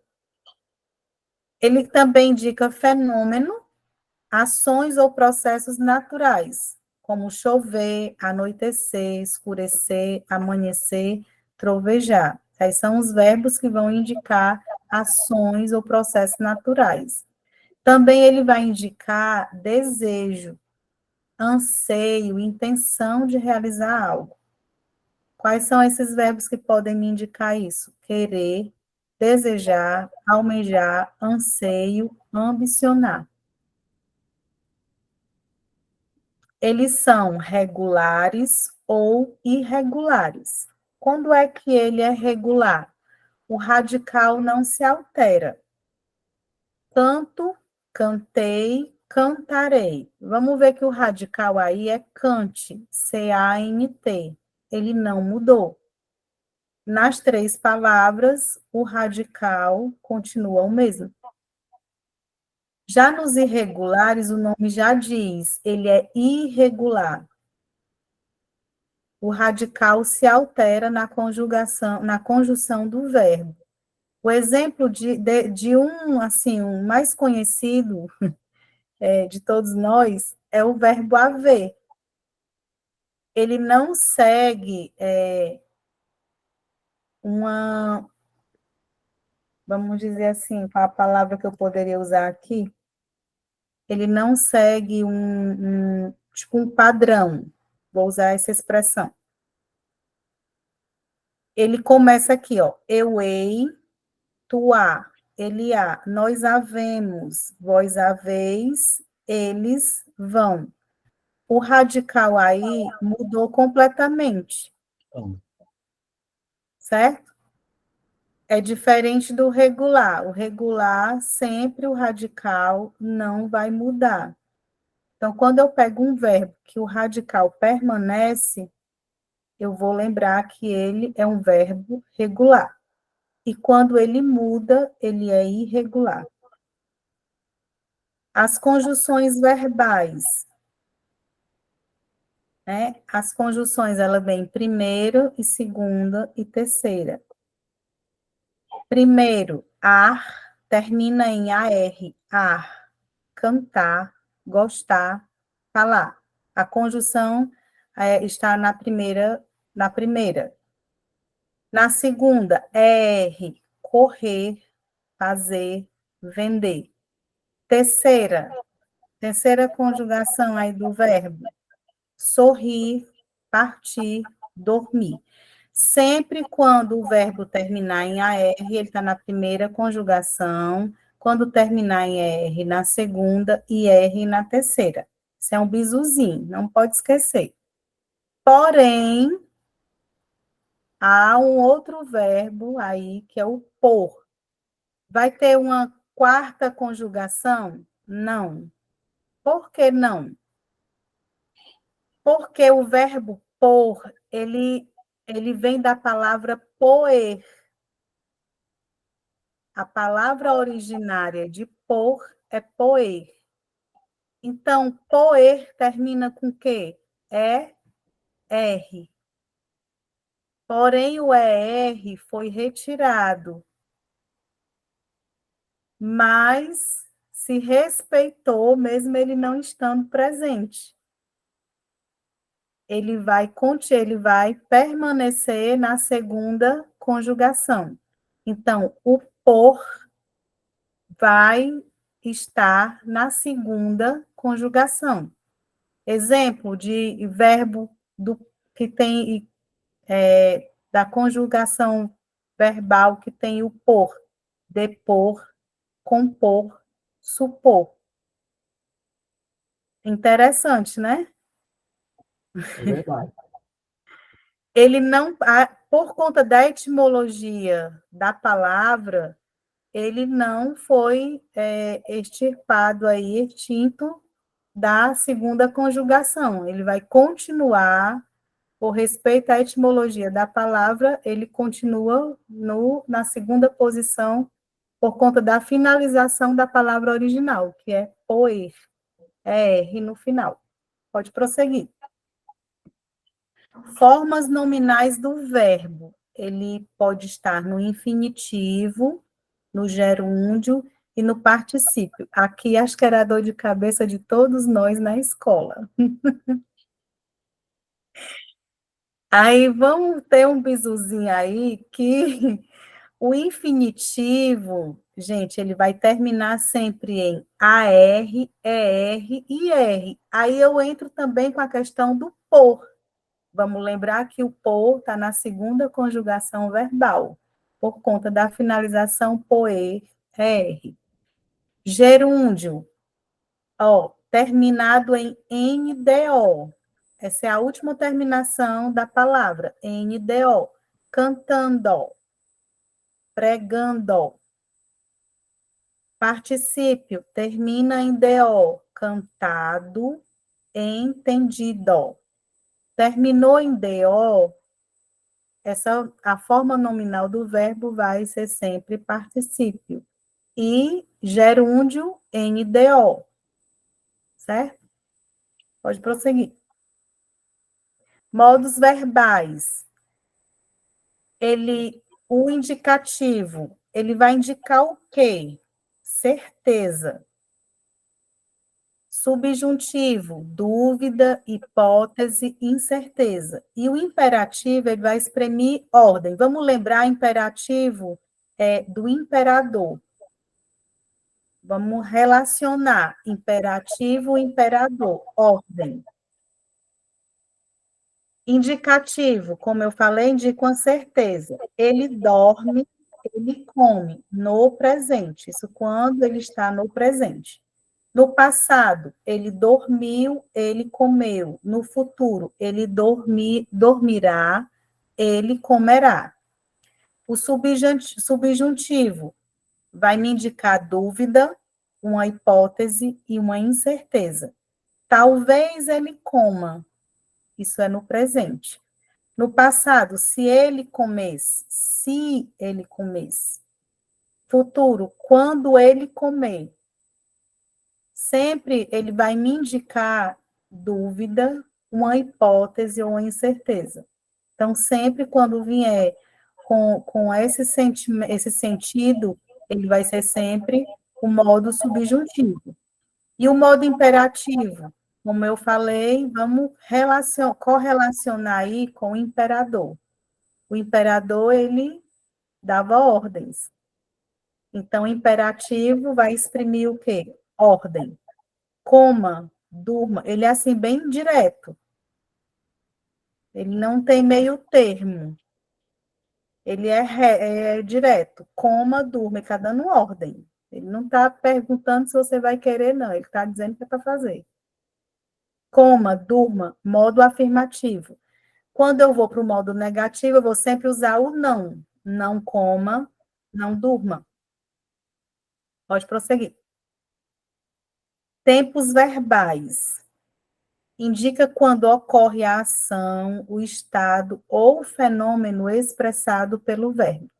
Speaker 1: Ele também indica fenômeno, ações ou processos naturais, como chover, anoitecer, escurecer, amanhecer, trovejar. Esses são os verbos que vão indicar ações ou processos naturais. Também ele vai indicar desejo, anseio, intenção de realizar algo. Quais são esses verbos que podem me indicar isso? Querer, desejar, almejar, anseio, ambicionar. Eles são regulares ou irregulares. Quando é que ele é regular? O radical não se altera. Canto, cantei, cantarei. Vamos ver que o radical aí é cante, C-A-N-T. Ele não mudou. Nas 3 palavras, o radical continua o mesmo. Já nos irregulares, o nome já diz, ele é irregular. O radical se altera na conjugação, na conjunção do verbo. O exemplo de um, assim, um mais conhecido de todos nós é o verbo haver. Ele não segue vamos dizer assim, qual a palavra que eu poderia usar aqui? Ele não segue tipo um padrão, vou usar essa expressão. Ele começa aqui, ó, eu hei, tu há, ele há, nós havemos, vós haveis, eles vão. O radical aí mudou completamente, certo? É diferente do regular. O regular, sempre o radical não vai mudar. Então, quando eu pego um verbo que o radical permanece, eu vou lembrar que ele é um verbo regular. E quando ele muda, ele é irregular. As conjunções verbais, né? As conjunções, ela vem primeira e segunda e terceira. Primeiro, ar, termina em AR, ar, cantar, gostar, falar. A conjunção está na primeira, na primeira. Na segunda, R, correr, fazer, vender. Terceira conjugação aí do verbo, sorrir, partir, dormir. Sempre quando o verbo terminar em AR, ele está na primeira conjugação, quando terminar em R na segunda e R na terceira. Isso é um bizuzinho, não pode esquecer. Porém, há um outro verbo aí, que é o por. Vai ter uma quarta conjugação? Não. Por que não? Porque o verbo por, ele vem da palavra poer. A palavra originária de por é poer. Então, poer termina com o quê? É R. Porém, o ER foi retirado, mas se respeitou, mesmo ele não estando presente. Ele vai permanecer na segunda conjugação. Então, o por vai estar na segunda conjugação. Exemplo de verbo que tem da conjugação verbal que tem o por: depor, compor, supor. Interessante, né?
Speaker 2: É verdade.
Speaker 1: Ele não, por conta da etimologia da palavra, ele não foi extirpado aí, extinto da segunda conjugação. Ele vai continuar, por respeito à etimologia da palavra, ele continua na segunda posição por conta da finalização da palavra original, que é poer, é R no final. Pode prosseguir. Formas nominais do verbo. Ele pode estar no infinitivo, no gerúndio e no particípio. Aqui acho que era a dor de cabeça de todos nós na escola. Aí vamos ter um bizuzinho aí que o infinitivo, gente, ele vai terminar sempre em AR, ER e R. Aí eu entro também com a questão do por. Vamos lembrar que o por está na segunda conjugação verbal. por conta da finalização poer, R. Gerúndio, ó, terminado em NDO. Essa é a última terminação da palavra, NDO. Cantando, pregando. Particípio, termina em DO. Cantado, entendido. Terminou em DO, a forma nominal do verbo vai ser sempre particípio. E gerúndio, NDO. Certo? Pode prosseguir. Modos verbais. O indicativo, ele vai indicar o quê? Certeza. Subjuntivo, dúvida, hipótese, incerteza. E o imperativo, ele vai exprimir ordem. Vamos lembrar, imperativo é do imperador. Vamos relacionar imperativo, imperador, ordem. Indicativo, como eu falei, indica com certeza. Ele dorme, ele come, no presente. Isso quando ele está no presente. No passado, ele dormiu, ele comeu. No futuro, ele dormirá, ele comerá. O subjuntivo vai me indicar dúvida, uma hipótese e uma incerteza. Talvez ele coma. Isso é no presente. No passado, se ele comesse. Futuro, quando ele comer. Sempre ele vai me indicar dúvida, uma hipótese ou uma incerteza. Então, sempre quando vier com esse sentido, ele vai ser sempre o modo subjuntivo. E o modo imperativo, como eu falei, vamos correlacionar aí com o imperador. O imperador, ele dava ordens. Então, o imperativo vai exprimir o quê? Ordem. Coma, durma. Ele é assim, bem direto. Ele não tem meio termo. Ele é direto. Coma, durma. Ele está dando ordem. Ele não está perguntando se você vai querer, não. Ele está dizendo que é para fazer. Coma, durma, modo afirmativo. Quando eu vou para o modo negativo, eu vou sempre usar o não. Não coma, não durma. Pode prosseguir. Tempos verbais. Indica quando ocorre a ação, o estado ou o fenômeno expressado pelo verbo.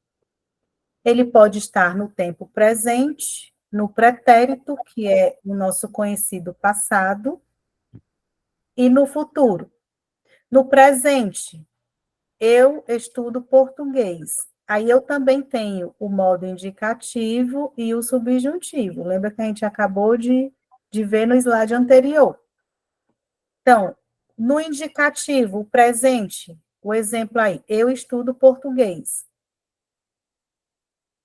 Speaker 1: Ele pode estar no tempo presente, no pretérito, que é o nosso conhecido passado, e no futuro. No presente, eu estudo português. Aí eu também tenho o modo indicativo e o subjuntivo. Lembra que a gente acabou de ver no slide anterior. Então, no indicativo, o presente, o exemplo aí, eu estudo português.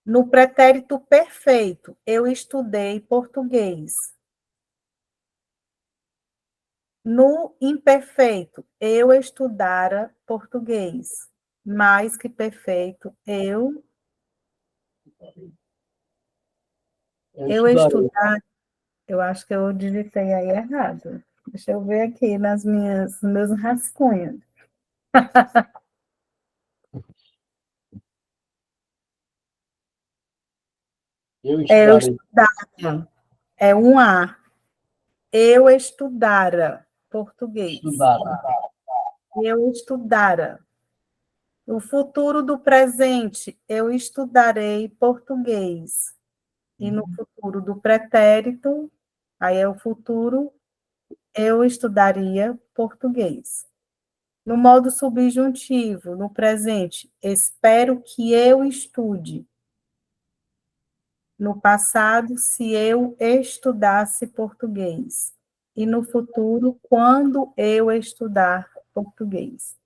Speaker 1: No pretérito perfeito, eu estudei português. No imperfeito, eu estudara português. Mais que perfeito, eu estudar. Eu acho que eu digitei aí errado. Deixa eu ver aqui nos meus rascunhos.
Speaker 2: Eu
Speaker 1: Eu
Speaker 2: estudarei.
Speaker 1: estudara. É um A. Eu estudara português.
Speaker 2: Estudar.
Speaker 1: Eu estudara. O futuro do presente, eu estudarei português. E no futuro do pretérito, aí é o futuro, eu estudaria português. No modo subjuntivo, no presente, espero que eu estude. No passado, se eu estudasse português. E no futuro, quando eu estudar português.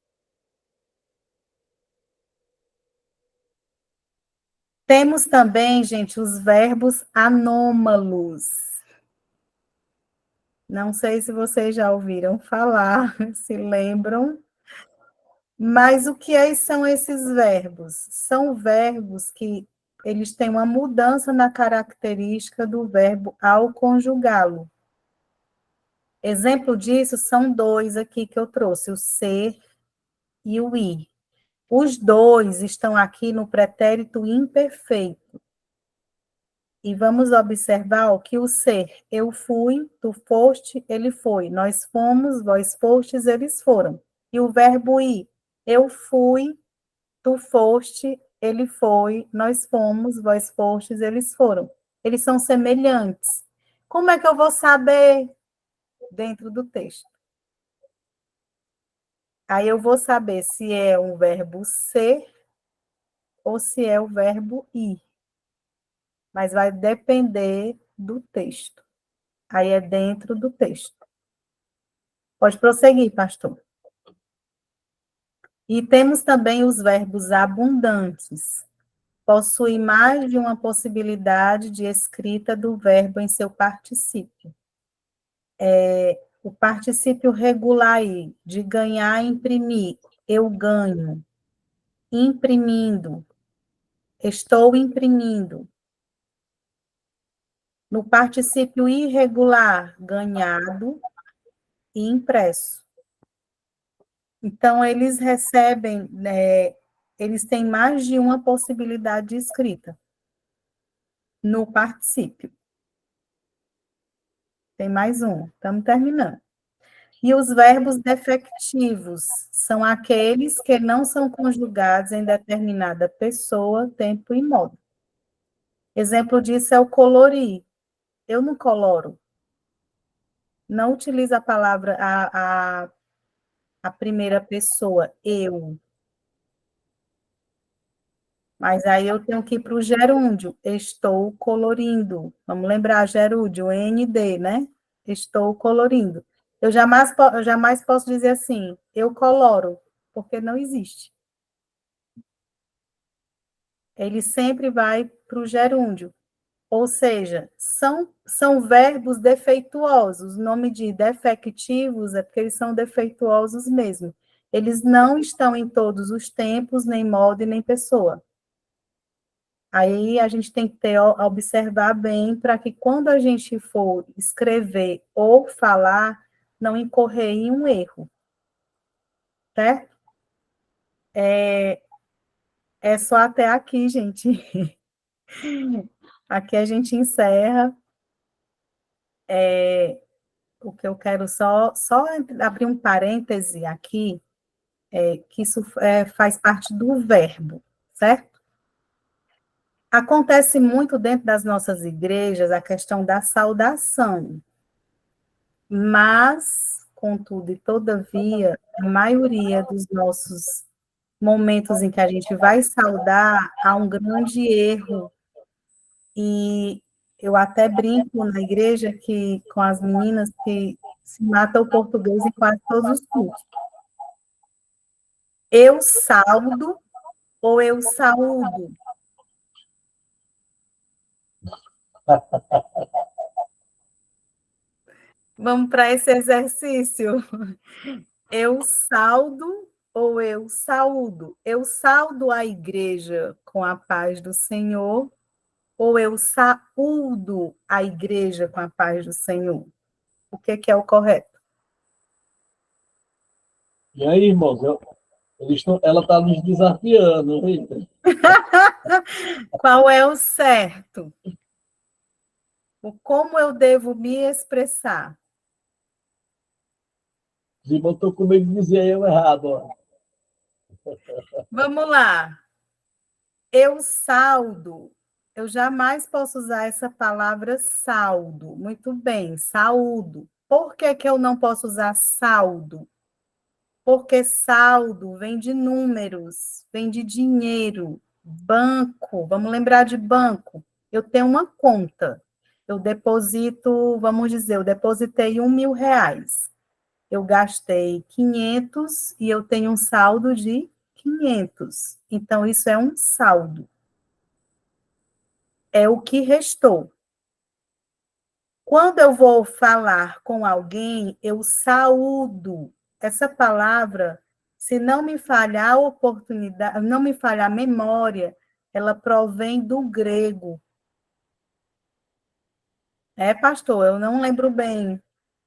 Speaker 1: Temos também, gente, os verbos anômalos. Não sei se vocês já ouviram falar, se lembram, Mas o que são esses verbos? São verbos que eles têm uma mudança na característica do verbo ao conjugá-lo. Exemplo disso são dois aqui que eu trouxe, o ser e o ir. Os dois estão aqui no pretérito imperfeito. E vamos observar que o ser, eu fui, tu foste, ele foi. Nós fomos, vós fostes, eles foram. E o verbo ir, eu fui, tu foste, ele foi, nós fomos, vós fostes, eles foram. Eles são semelhantes. Como é que eu vou saber dentro do texto? Aí eu vou saber se é um verbo ser ou se é o verbo ir. Mas vai depender do texto. Aí é dentro do texto. Pode prosseguir, pastor. E temos também os verbos abundantes. Possui mais de uma possibilidade de escrita do verbo em seu particípio. O particípio regular aí, de ganhar, imprimir. Eu ganho. Imprimindo. Estou imprimindo. No particípio irregular, ganhado e impresso. Então, eles recebem, eles têm mais de uma possibilidade de escrita no particípio. Tem mais um, estamos terminando. E os verbos defectivos são aqueles que não são conjugados em determinada pessoa, tempo e modo. Exemplo disso é o colorir. Eu não coloro. Não utiliza a palavra, a primeira pessoa, eu. Mas aí eu tenho que ir para o gerúndio. Estou colorindo. Vamos lembrar, gerúndio, ND, né? Estou colorindo. Eu jamais posso dizer assim, eu coloro, porque não existe. Ele sempre vai para o gerúndio. Ou seja, são verbos defeituosos. O nome de defectivos é porque eles são defeituosos mesmo. Eles não estão em todos os tempos, nem modo e nem pessoa. Aí a gente tem que observar bem para que quando a gente for escrever ou falar, não incorrer em um erro. Certo? É só até aqui, gente. Aqui a gente encerra. O que eu quero só abrir um parêntese aqui, que isso faz parte do verbo, certo? Acontece muito dentro das nossas igrejas a questão da saudação, mas, contudo e todavia, a maioria dos nossos momentos em que a gente vai saudar, há um grande erro, e eu até brinco na igreja com as meninas que se mata o português em quase todos os cursos. Eu saldo ou eu saúdo? Vamos para esse exercício. Eu saldo ou eu saúdo? Eu saldo a igreja com a paz do Senhor ou eu saúdo a igreja com a paz do Senhor? O que é o correto?
Speaker 2: E aí, irmãos, ela está nos desafiando, eita.
Speaker 1: Qual é o certo? Como eu devo me expressar?
Speaker 2: Os irmãos estão com medo de dizer eu errado. Ó.
Speaker 1: Vamos lá. Eu saldo. Eu jamais posso usar essa palavra saldo. Muito bem, saúdo. Por que eu não posso usar saldo? Porque saldo vem de números, vem de dinheiro, banco. Vamos lembrar de banco. Eu tenho uma conta. Eu deposito, vamos dizer, eu depositei R$ 1.000. Eu gastei 500 e eu tenho um saldo de 500. Então, isso é um saldo. É o que restou. Quando eu vou falar com alguém, eu saúdo. Essa palavra Se não me falhar a oportunidade, não me falhar a memória, ela provém do grego. Pastor, eu não lembro bem,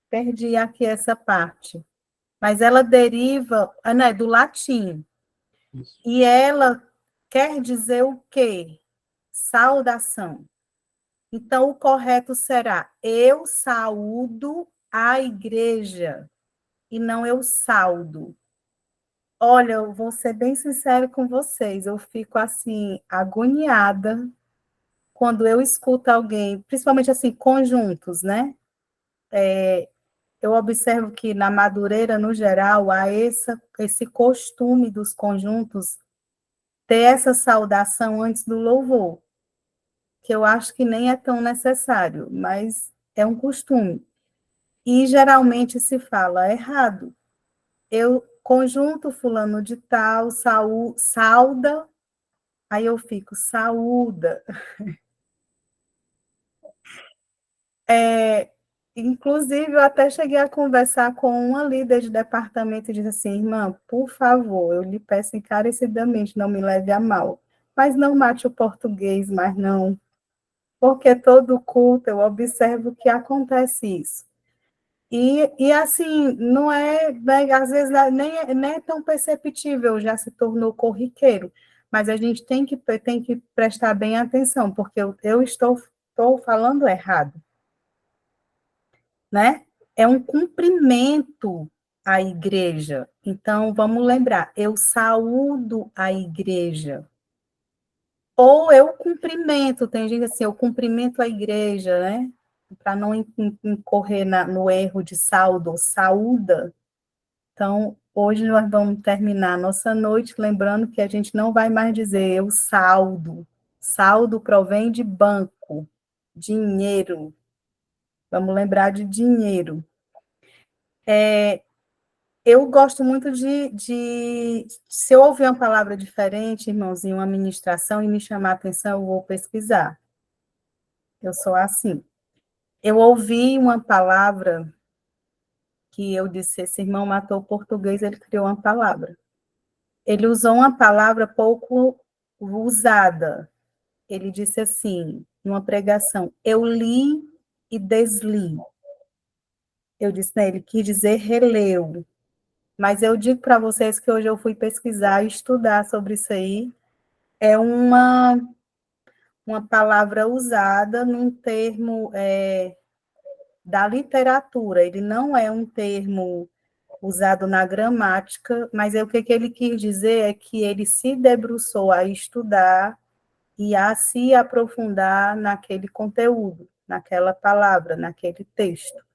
Speaker 1: perdi aqui essa parte. Mas ela deriva, não, é do latim.
Speaker 2: Isso.
Speaker 1: E ela quer dizer o quê? Saudação. Então, o correto será: eu saúdo a igreja, e não eu saldo. Olha, eu vou ser bem sincera com vocês, eu fico assim, agoniada quando eu escuto alguém, principalmente assim, conjuntos, né? Eu observo que na Madureira, no geral, há esse costume dos conjuntos ter essa saudação antes do louvor, que eu acho que nem é tão necessário, mas é um costume. E geralmente se fala errado. Conjunto fulano de tal, sauda, aí eu fico, saúda. Inclusive, eu até cheguei a conversar com uma líder de departamento e disse assim, irmã, por favor, eu lhe peço encarecidamente, não me leve a mal, mas não mate o português, mas não, porque todo culto eu observo que acontece isso. E assim, não é, né, às vezes nem é tão perceptível, já se tornou corriqueiro, mas a gente tem que prestar bem atenção, porque eu estou falando errado, né? É um cumprimento à igreja. Então, vamos lembrar, eu saúdo a igreja. Ou eu cumprimento, tem gente assim, eu cumprimento a igreja, né? Para não incorrer no erro de saldo ou saúda. Então, hoje nós vamos terminar a nossa noite lembrando que a gente não vai mais dizer eu saldo. Saldo provém de banco, dinheiro. Vamos lembrar de dinheiro. Eu gosto muito se eu ouvir uma palavra diferente, irmãozinho, uma ministração, e me chamar a atenção, eu vou pesquisar. Eu sou assim. Eu ouvi uma palavra que eu disse, esse irmão matou o português, ele criou uma palavra. Ele usou uma palavra pouco usada. Ele disse assim, numa pregação, eu li e desli. Eu disse, né, ele quis dizer releu. Mas eu digo para vocês que hoje eu fui pesquisar e estudar sobre isso aí. É uma palavra usada num termo da literatura. Ele não é um termo usado na gramática, mas o que ele quis dizer é que ele se debruçou a estudar e a se aprofundar naquele conteúdo, naquela palavra, naquele texto.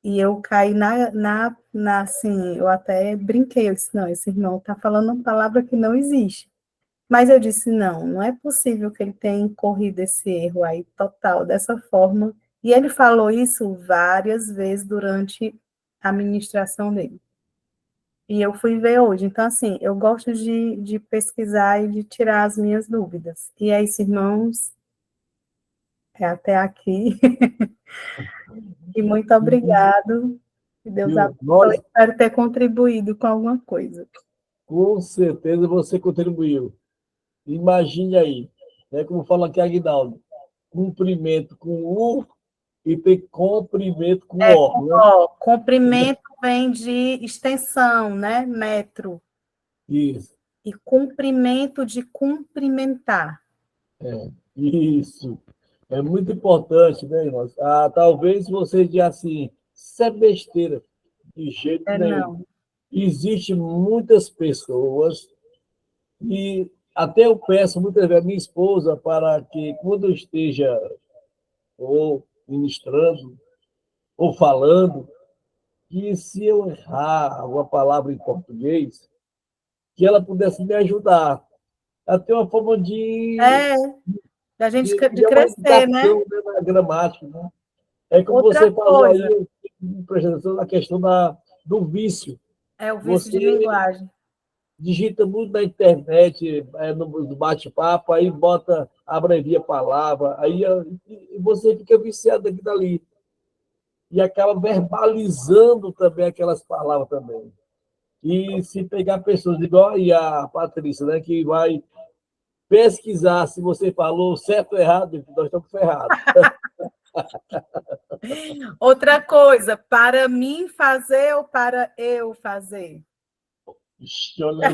Speaker 1: E eu caí assim, eu até brinquei, eu disse, não, esse irmão está falando uma palavra que não existe. Mas eu disse, não é possível que ele tenha incorrido esse erro aí total, dessa forma. E ele falou isso várias vezes durante a ministração dele. E eu fui ver hoje. Então, assim, eu gosto de pesquisar e de tirar as minhas dúvidas. E é isso, irmãos, até aqui. E muito obrigado. Que Deus
Speaker 2: Viu?
Speaker 1: abençoe. Espero ter contribuído com alguma coisa.
Speaker 2: Com certeza você contribuiu. Imagine aí, né, como fala aqui Aguinaldo, cumprimento com U e tem comprimento com O, né?
Speaker 1: Comprimento vem de extensão, né? Metro.
Speaker 2: Isso,
Speaker 1: E cumprimento de cumprimentar.
Speaker 2: isso. É muito importante, né, irmãos? Talvez você diga assim, isso é besteira. De jeito nenhum.
Speaker 1: Não.
Speaker 2: Existem muitas pessoas e até eu peço muitas vezes a minha esposa para que, quando eu esteja ou ministrando ou falando, que se eu errar uma palavra em português, que ela pudesse me ajudar. Até uma forma
Speaker 1: Da gente de
Speaker 2: uma
Speaker 1: crescer, né?
Speaker 2: indicação, né, na gramática. Né? É como
Speaker 1: Outra
Speaker 2: você falou aí,
Speaker 1: coisa,
Speaker 2: prestando atenção na questão do vício.
Speaker 1: é o vício de
Speaker 2: Você
Speaker 1: linguagem.
Speaker 2: digita muito na internet, no bate-papo, aí bota, abrevia a palavra, aí e você fica viciado aqui dali. E acaba verbalizando também aquelas palavras também. E se pegar pessoas igual aí a Patrícia, né, que vai pesquisar se você falou certo ou errado, nós estamos ferrados.
Speaker 1: Outra coisa, para mim fazer ou para eu fazer?
Speaker 2: Ixi, olha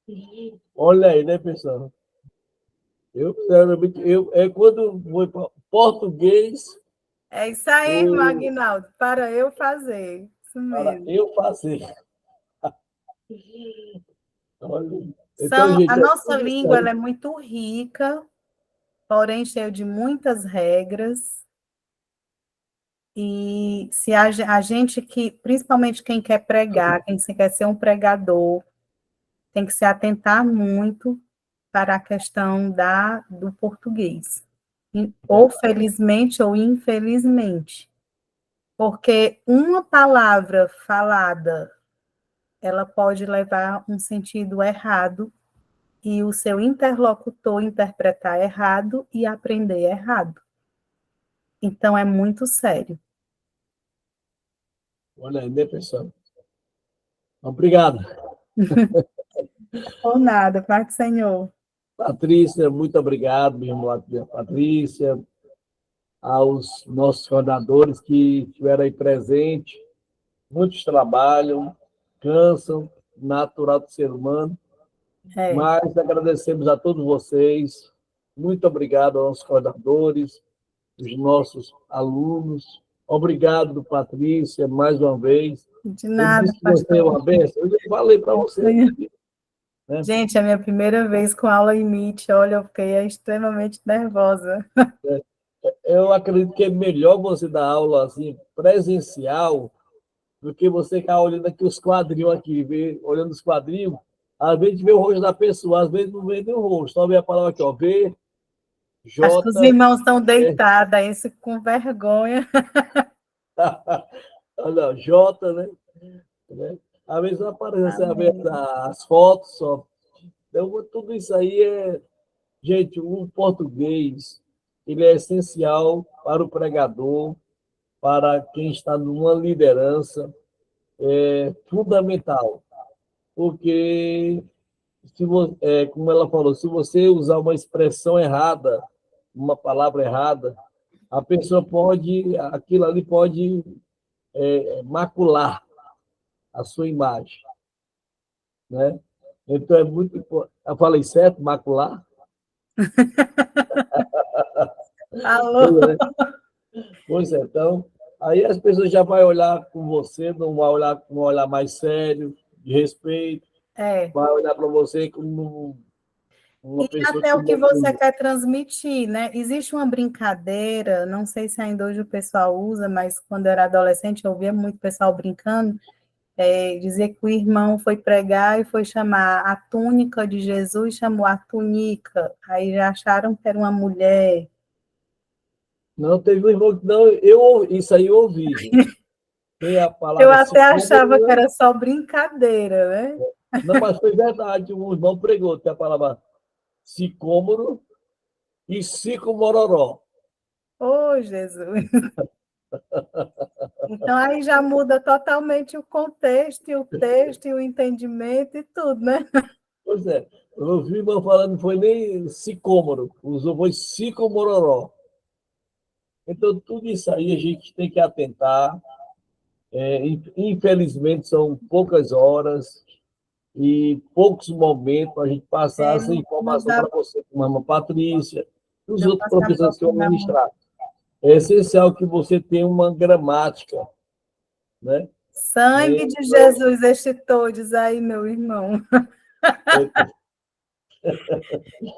Speaker 2: aí. Olha aí, né, pessoal? Quando vou para português,
Speaker 1: É isso aí,
Speaker 2: eu,
Speaker 1: Magnaldo, para eu fazer. Isso
Speaker 2: para
Speaker 1: mesmo.
Speaker 2: eu fazer. Olha. Então,
Speaker 1: A
Speaker 2: gente, é
Speaker 1: nossa
Speaker 2: tudo isso
Speaker 1: língua ela
Speaker 2: aí.
Speaker 1: é muito rica, porém cheia de muitas regras. E se a gente que, principalmente quem quer pregar, quem se quer ser um pregador, tem que se atentar muito para a questão do português. Ou felizmente ou infelizmente. Porque uma palavra falada, ela pode levar um sentido errado e o seu interlocutor interpretar errado e aprender errado. Então, é muito sério.
Speaker 2: Olha aí, né, pessoal? Obrigado.
Speaker 1: Por nada, Pai do Senhor.
Speaker 2: Patrícia, muito obrigado, minha irmã Patrícia, aos nossos coordenadores que estiveram aí presentes. Muitos trabalham, cansam, natural do ser humano,
Speaker 1: É,
Speaker 2: mas agradecemos a todos vocês. Muito obrigado aos nossos coordenadores, os nossos alunos. Obrigado, Patrícia, mais uma vez.
Speaker 1: de
Speaker 2: Eu
Speaker 1: nada,
Speaker 2: disse que você é
Speaker 1: pastor.
Speaker 2: uma bênção. Eu já falei para você. Né?
Speaker 1: Gente, é a minha primeira vez com aula em Meet. Olha, eu fiquei extremamente nervosa.
Speaker 2: Eu acredito que é melhor você dar aula assim, presencial, do que você ficar olhando aqui os quadrinhos aqui, olhando os quadrinhos. Às vezes vê o rosto da pessoa, às vezes não vê nem o rosto, só vê a palavra aqui, ó, V,
Speaker 1: Acho que os
Speaker 2: J,
Speaker 1: irmãos estão
Speaker 2: E,
Speaker 1: deitados, esse com vergonha.
Speaker 2: olha, J, né? Às vezes não aparece assim, às vezes,
Speaker 1: Amém.
Speaker 2: as fotos só. Então, tudo isso aí gente, o português, ele é essencial para o pregador, para quem está numa liderança, é fundamental, porque como ela falou, se você usar uma expressão errada, uma palavra errada, a pessoa aquilo ali pode macular a sua imagem, né? Então é muito importante. Eu falei certo, macular?
Speaker 1: Alô?
Speaker 2: Pois é, pois é. Então, aí as pessoas já vão olhar com você, não vão olhar com um olhar mais sério, de respeito,
Speaker 1: É.
Speaker 2: vai olhar para você como uma
Speaker 1: E
Speaker 2: pessoa
Speaker 1: até
Speaker 2: que
Speaker 1: o que
Speaker 2: não
Speaker 1: você
Speaker 2: tem.
Speaker 1: quer transmitir, né? Existe uma brincadeira, não sei se ainda hoje o pessoal usa, mas quando eu era adolescente eu ouvia muito pessoal brincando, dizer que o irmão foi pregar e foi chamar a túnica de Jesus, chamou a tunica, aí já acharam que era uma mulher.
Speaker 2: Não, teve um irmão que não, isso aí eu ouvi, gente. Tem a
Speaker 1: Eu
Speaker 2: palavra
Speaker 1: até achava
Speaker 2: sicômoro,
Speaker 1: que
Speaker 2: né?
Speaker 1: era só brincadeira, né?
Speaker 2: Não, mas foi verdade, um irmão pregou, tem a palavra sicômoro e sicomororó.
Speaker 1: Oh, Jesus! Então aí já muda totalmente o contexto, e o texto, e o entendimento e tudo, né?
Speaker 2: Pois é, eu ouvi o irmão falando, não foi nem sicômoro, usou foi sicomororó. Então, tudo isso aí a gente tem que atentar. Infelizmente, são poucas horas e poucos momentos para a gente passar essa
Speaker 1: Não
Speaker 2: informação
Speaker 1: dá,
Speaker 2: para você, como a irmã Patrícia e os
Speaker 1: deu
Speaker 2: outros
Speaker 1: para se
Speaker 2: professores que vão
Speaker 1: aprofundar muito.
Speaker 2: ministrar. É essencial que você tenha uma gramática, né?
Speaker 1: Sangue de
Speaker 2: Então,
Speaker 1: Jesus extitou, aí, meu irmão.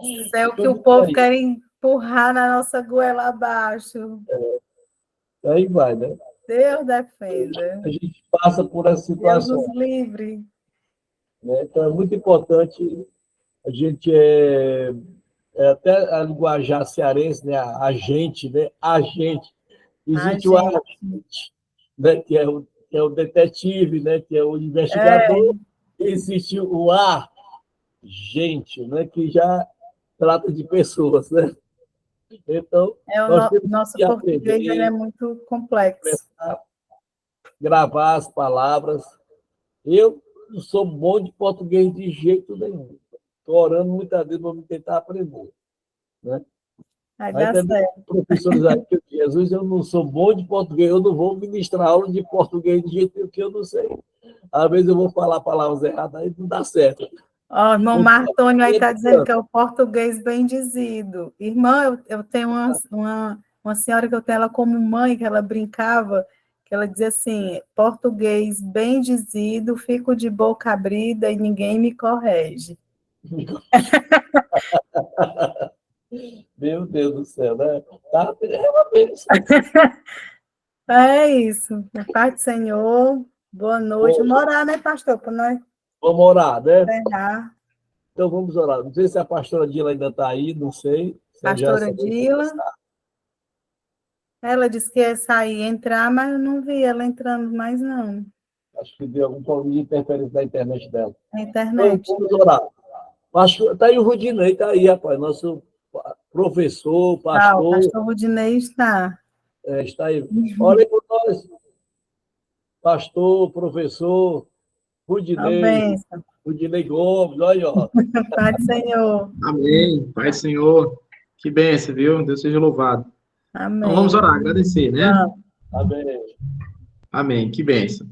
Speaker 1: Isso é o que o
Speaker 2: tudo isso
Speaker 1: povo
Speaker 2: aí.
Speaker 1: quer empurrar na nossa goela abaixo.
Speaker 2: Aí vai, né?
Speaker 1: Deus defenda.
Speaker 2: A gente passa por essa
Speaker 1: Deus
Speaker 2: situação,
Speaker 1: nos livre.
Speaker 2: né? Então, é muito importante a gente até a linguajar cearense, né? A gente, né? A gente.
Speaker 1: A
Speaker 2: Existe o
Speaker 1: gente.
Speaker 2: agente, né? Que é o detetive, né? Que é o
Speaker 1: É,
Speaker 2: investigador. Existe o agente, né? Que já trata de pessoas, né? Então, nós temos
Speaker 1: nosso
Speaker 2: que
Speaker 1: português ele é
Speaker 2: aprender,
Speaker 1: muito complexo.
Speaker 2: gravar as palavras, Eu não sou bom de português de jeito nenhum. Estou orando muitas vezes para me tentar aprender. Né?
Speaker 1: Vai
Speaker 2: Aí
Speaker 1: dar
Speaker 2: também
Speaker 1: certo.
Speaker 2: professores aí que Jesus, eu não sou bom de português, eu não vou ministrar aula de português de jeito nenhum, que eu não sei. Às vezes eu vou falar palavras erradas, aí não dá certo.
Speaker 1: Ó, o irmão
Speaker 2: O
Speaker 1: Martônio aí está dizendo
Speaker 2: tanto.
Speaker 1: que é o português bem dizido. Irmã, eu tenho uma senhora que eu tenho ela como mãe, que ela brincava, que ela dizia assim, português bem dizido, fico de boca abrida e ninguém me corrige.
Speaker 2: Meu Deus do céu, né? Tá, é uma bênção.
Speaker 1: É isso. Na paz do Senhor. Boa noite. Vamos orar, né, pastor? Para nós
Speaker 2: Vamos orar, né?
Speaker 1: encerrar.
Speaker 2: Então vamos orar. Não sei se a pastora Dila ainda está aí, não sei. Se ela já
Speaker 1: Pastora
Speaker 2: saiu.
Speaker 1: Dila. Ela disse que ia sair e entrar, mas eu não vi ela entrando mais, não.
Speaker 2: Acho que deu algum problema de interferência da internet dela.
Speaker 1: Na
Speaker 2: Então
Speaker 1: internet.
Speaker 2: vamos orar. Está aí o Rudinei, está aí, rapaz. Nosso professor,
Speaker 1: Ah, o
Speaker 2: pastor,
Speaker 1: pastor Rudinei está.
Speaker 2: está aí. Olhem por nós, pastor, professor,
Speaker 1: Uma
Speaker 2: Rudinei,
Speaker 1: bênção.
Speaker 2: Rudinei Gomes, olha, ó.
Speaker 1: Pai do Senhor.
Speaker 6: Amém. Pai do Senhor. Que bênção, viu? Deus seja louvado. Então, vamos
Speaker 1: Amém.
Speaker 6: orar, agradecer, né?
Speaker 1: Vamos.
Speaker 2: Amém.
Speaker 6: Amém. Que bênção.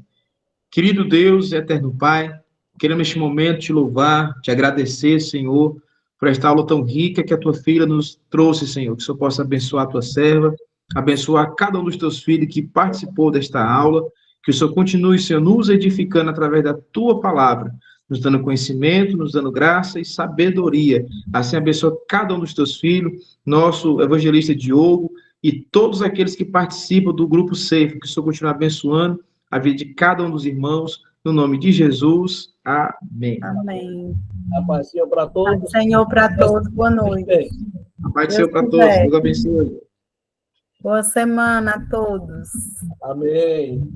Speaker 6: Querido Deus, eterno Pai, queremos neste momento te louvar, te agradecer, Senhor, por esta aula tão rica que a tua filha nos trouxe, Senhor. Que o Senhor possa abençoar a tua serva, abençoar cada um dos teus filhos que participou desta aula. Que o Senhor continue, Senhor, nos edificando através da tua palavra, nos dando conhecimento, nos dando graça e sabedoria. Assim, abençoa cada um dos teus filhos, nosso evangelista Diogo e todos aqueles que participam do grupo Safe. Que o Senhor continue abençoando a vida de cada um dos irmãos, no nome de Jesus. Amém.
Speaker 1: Amém.
Speaker 2: A paz do Senhor para
Speaker 1: Pai
Speaker 2: todos.
Speaker 1: do Senhor para todos. Boa noite.
Speaker 6: A paz do
Speaker 1: Deus
Speaker 6: Senhor para todos.
Speaker 1: quiser.
Speaker 6: Deus abençoe.
Speaker 1: Boa semana a todos.
Speaker 2: Amém.